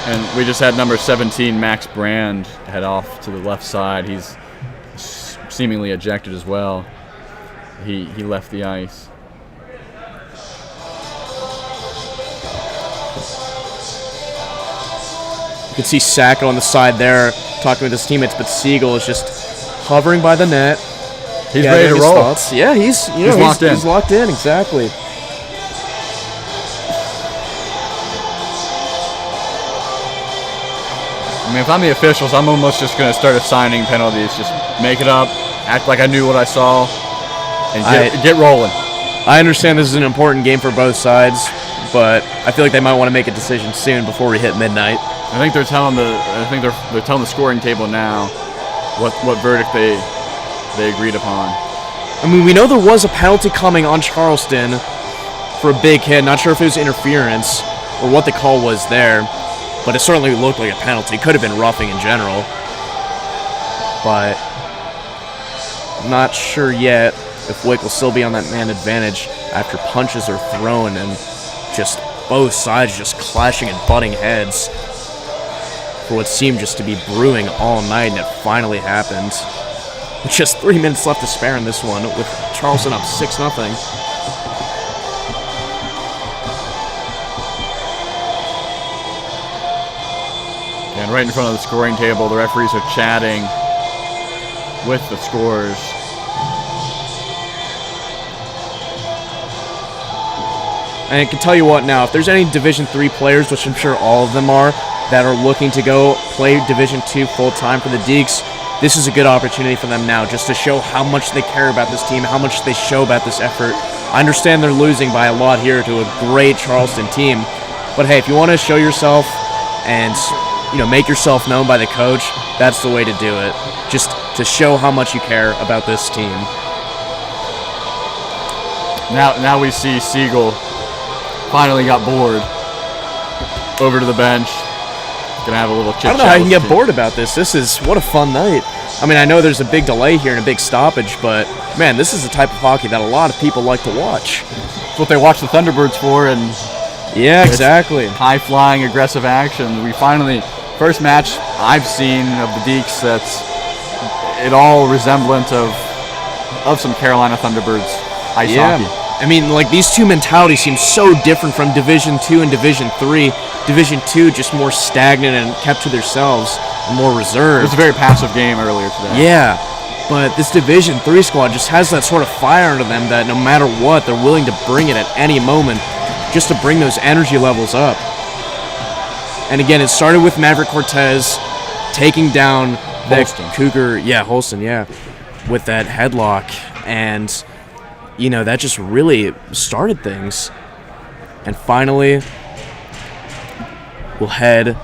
And we just had number 17, Max Brand, head off to the left side. He's seemingly ejected as well. He left the ice. You can see Sacco on the side there talking with his teammates, but Siegel is just hovering by the net. He's ready to roll. Thoughts. Yeah, he's locked in. He's locked in, exactly. I mean, if I'm the officials, I'm almost just going to start assigning penalties. Just make it up, act like I knew what I saw, and get rolling. I understand this is an important game for both sides, but I feel like they might want to make a decision soon before we hit midnight. I think they're telling the scoring table now what verdict they agreed upon. I mean, we know there was a penalty coming on Charleston for a big hit. Not sure if it was interference or what the call was there. But it certainly looked like a penalty. Could have been roughing in general. But I'm not sure yet if Wake will still be on that man advantage after punches are thrown and just both sides just clashing and butting heads for what seemed just to be brewing all night, and it finally happened. With just 3 minutes left to spare in this one, with Charleston up 6-0. And right in front of the scoring table, the referees are chatting with the scorers. And I can tell you what now, if there's any Division III players, which I'm sure all of them are, that are looking to go play Division II full-time for the Deacs, this is a good opportunity for them now, just to show how much they care about this team, how much they show about this effort. I understand they're losing by a lot here to a great Charleston team, but hey, if you want to show yourself and make yourself known by the coach, that's the way to do it. Just to show how much you care about this team. Now we see Siegel finally got bored. Over to the bench. Gonna have a little chit-chat. I don't know how you can get bored about this. What a fun night. I mean, I know there's a big delay here and a big stoppage, but man, this is the type of hockey that a lot of people like to watch. It's what they watch the Thunderbirds for, and yeah, exactly. High-flying, aggressive action. We finally, first match I've seen of the Deacs that's at all resemblant of some Carolina Thunderbirds ice hockey. I mean, like, these two mentalities seem so different from Division II and Division III. Division II just more stagnant and kept to themselves and more reserved. It was a very passive game earlier today. Yeah, but this Division III squad just has that sort of fire under them that no matter what, they're willing to bring it at any moment just to bring those energy levels up. And again, it started with Maverick Cortez taking down the Cougar. Yeah, Holston, yeah. With that headlock. And that just really started things. And finally, we'll head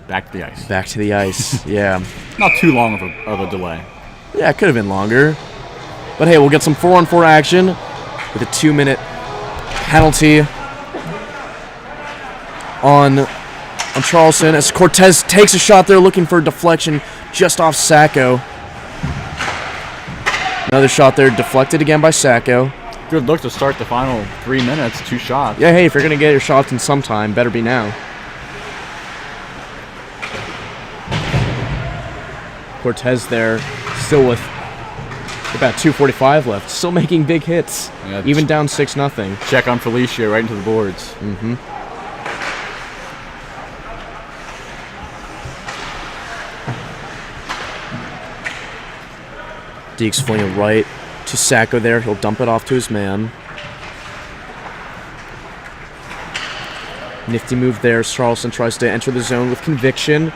back to the ice. Back to the ice, yeah. Not too long of a delay. Yeah, it could have been longer. But hey, we'll get some 4-on-4 action with a 2-minute penalty on Charleston as Cortez takes a shot there looking for a deflection just off Sacco. Another shot there deflected again by Sacco. Good look to start the final 3 minutes, 2 shots. Yeah, hey, if you're going to get your shots in sometime, better be now. Cortez there, still with about 2:45 left, still making big hits, even down 6-0. Check on Felicia right into the boards. Mm-hmm. Deeks flinging right to Sacco there. He'll dump it off to his man. Nifty move there. Charleston tries to enter the zone with conviction.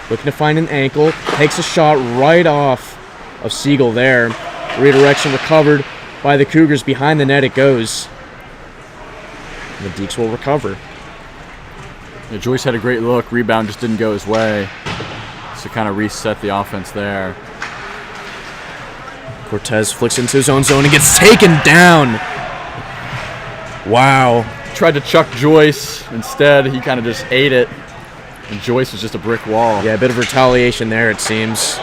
Looking to find an ankle. Takes a shot right off of Siegel there. Redirection recovered by the Cougars. Behind the net it goes. And the Deeks will recover. Yeah, Joyce had a great look. Rebound just didn't go his way. So kind of reset the offense there. Cortez flicks into his own zone and gets taken down. Wow. Tried to chuck Joyce. Instead, he kind of just ate it. And Joyce was just a brick wall. Yeah, a bit of retaliation there, it seems.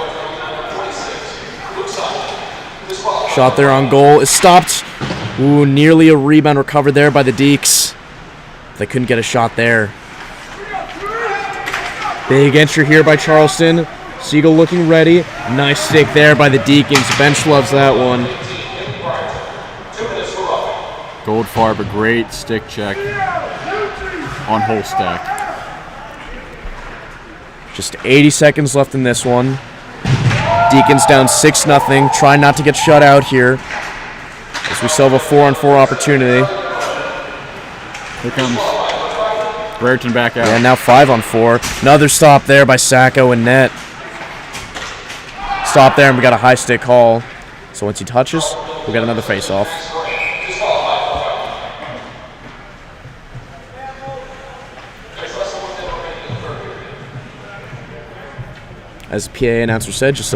Shot there on goal is stopped. Ooh, nearly a rebound recovered there by the Deeks. They couldn't get a shot there. Big entry here by Charleston. Siegel looking ready. Nice stick there by the Deacons. Bench loves that one. Goldfarb, a great stick check on Holstack. Just 80 seconds left in this one. Deacons down 6-0. Try not to get shut out here, as we still have a 4-on-4 opportunity. Here comes Brereton back out. Yeah, now 5-on-4. Another stop there by Sacco and net. Stop there, and we got a high stick call. So once he touches, we'll get another face-off. As the PA announcer said, just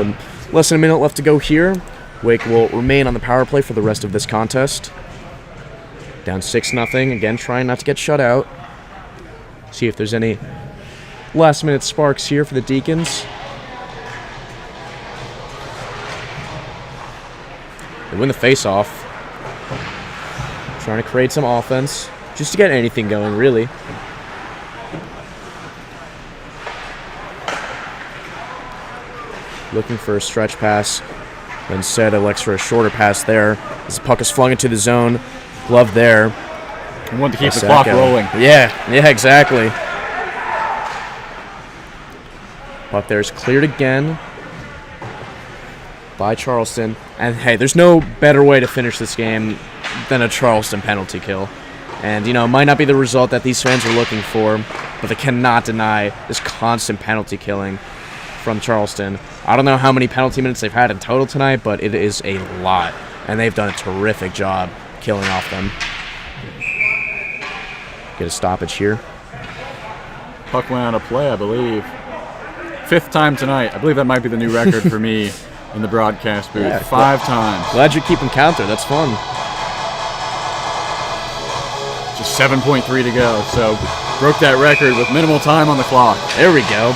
less than a minute left to go here. Wake will remain on the power play for the rest of this contest. Down 6-0. Again, trying not to get shut out. See if there's any last-minute sparks here for the Deacons. They win the face-off. Trying to create some offense, just to get anything going, really. Looking for a stretch pass. Instead, elects for a shorter pass there. As the puck is flung into the zone. Glove there. We want to keep the clock rolling. Yeah, exactly. Puck there is cleared again by Charleston. And hey, there's no better way to finish this game than a Charleston penalty kill. And, you know, it might not be the result that these fans are looking for, but they cannot deny this constant penalty killing from Charleston. I don't know how many penalty minutes they've had in total tonight, but it is a lot. And they've done a terrific job killing off them. Get a stoppage here. Puck went out of play, I believe. 5th time tonight. I believe that might be the new record for me in the broadcast booth. Yeah, 5 times. Glad you're keeping count there. That's fun. Just 7.3 to go. So broke that record with minimal time on the clock. There we go.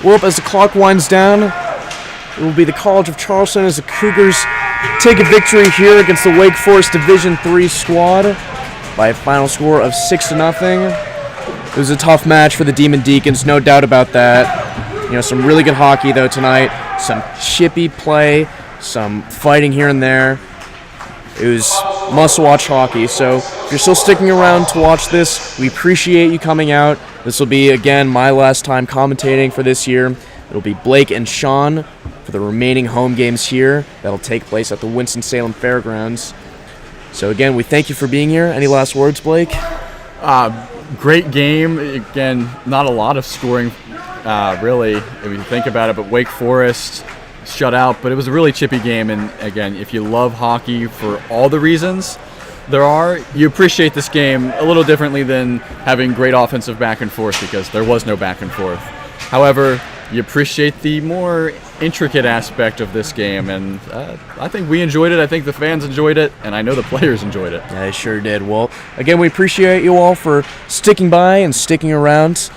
Well, as the clock winds down, it will be the College of Charleston as the Cougars take a victory here against the Wake Forest Division III squad by a final score of 6-0. It was a tough match for the Demon Deacons, no doubt about that. You know, some really good hockey though tonight, some chippy play, some fighting here and there. It was must-watch hockey, so if you're still sticking around to watch this, we appreciate you coming out. This will be, again, my last time commentating for this year. It'll be Blake and Sean for the remaining home games here. That'll take place at the Winston-Salem Fairgrounds. So, again, we thank you for being here. Any last words, Blake? Great game. Again, not a lot of scoring, really, if you think about it, but Wake Forest shut out, but it was a really chippy game. And again, if you love hockey for all the reasons there are, you appreciate this game a little differently than having great offensive back and forth, because there was no back and forth. However, you appreciate the more intricate aspect of this game, and I think we enjoyed it. I think the fans enjoyed it, and I know the players enjoyed it. Yeah, they sure did. Well, again, we appreciate you all for sticking by and sticking around,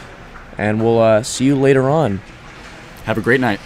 and we'll see you later on. Have a great night.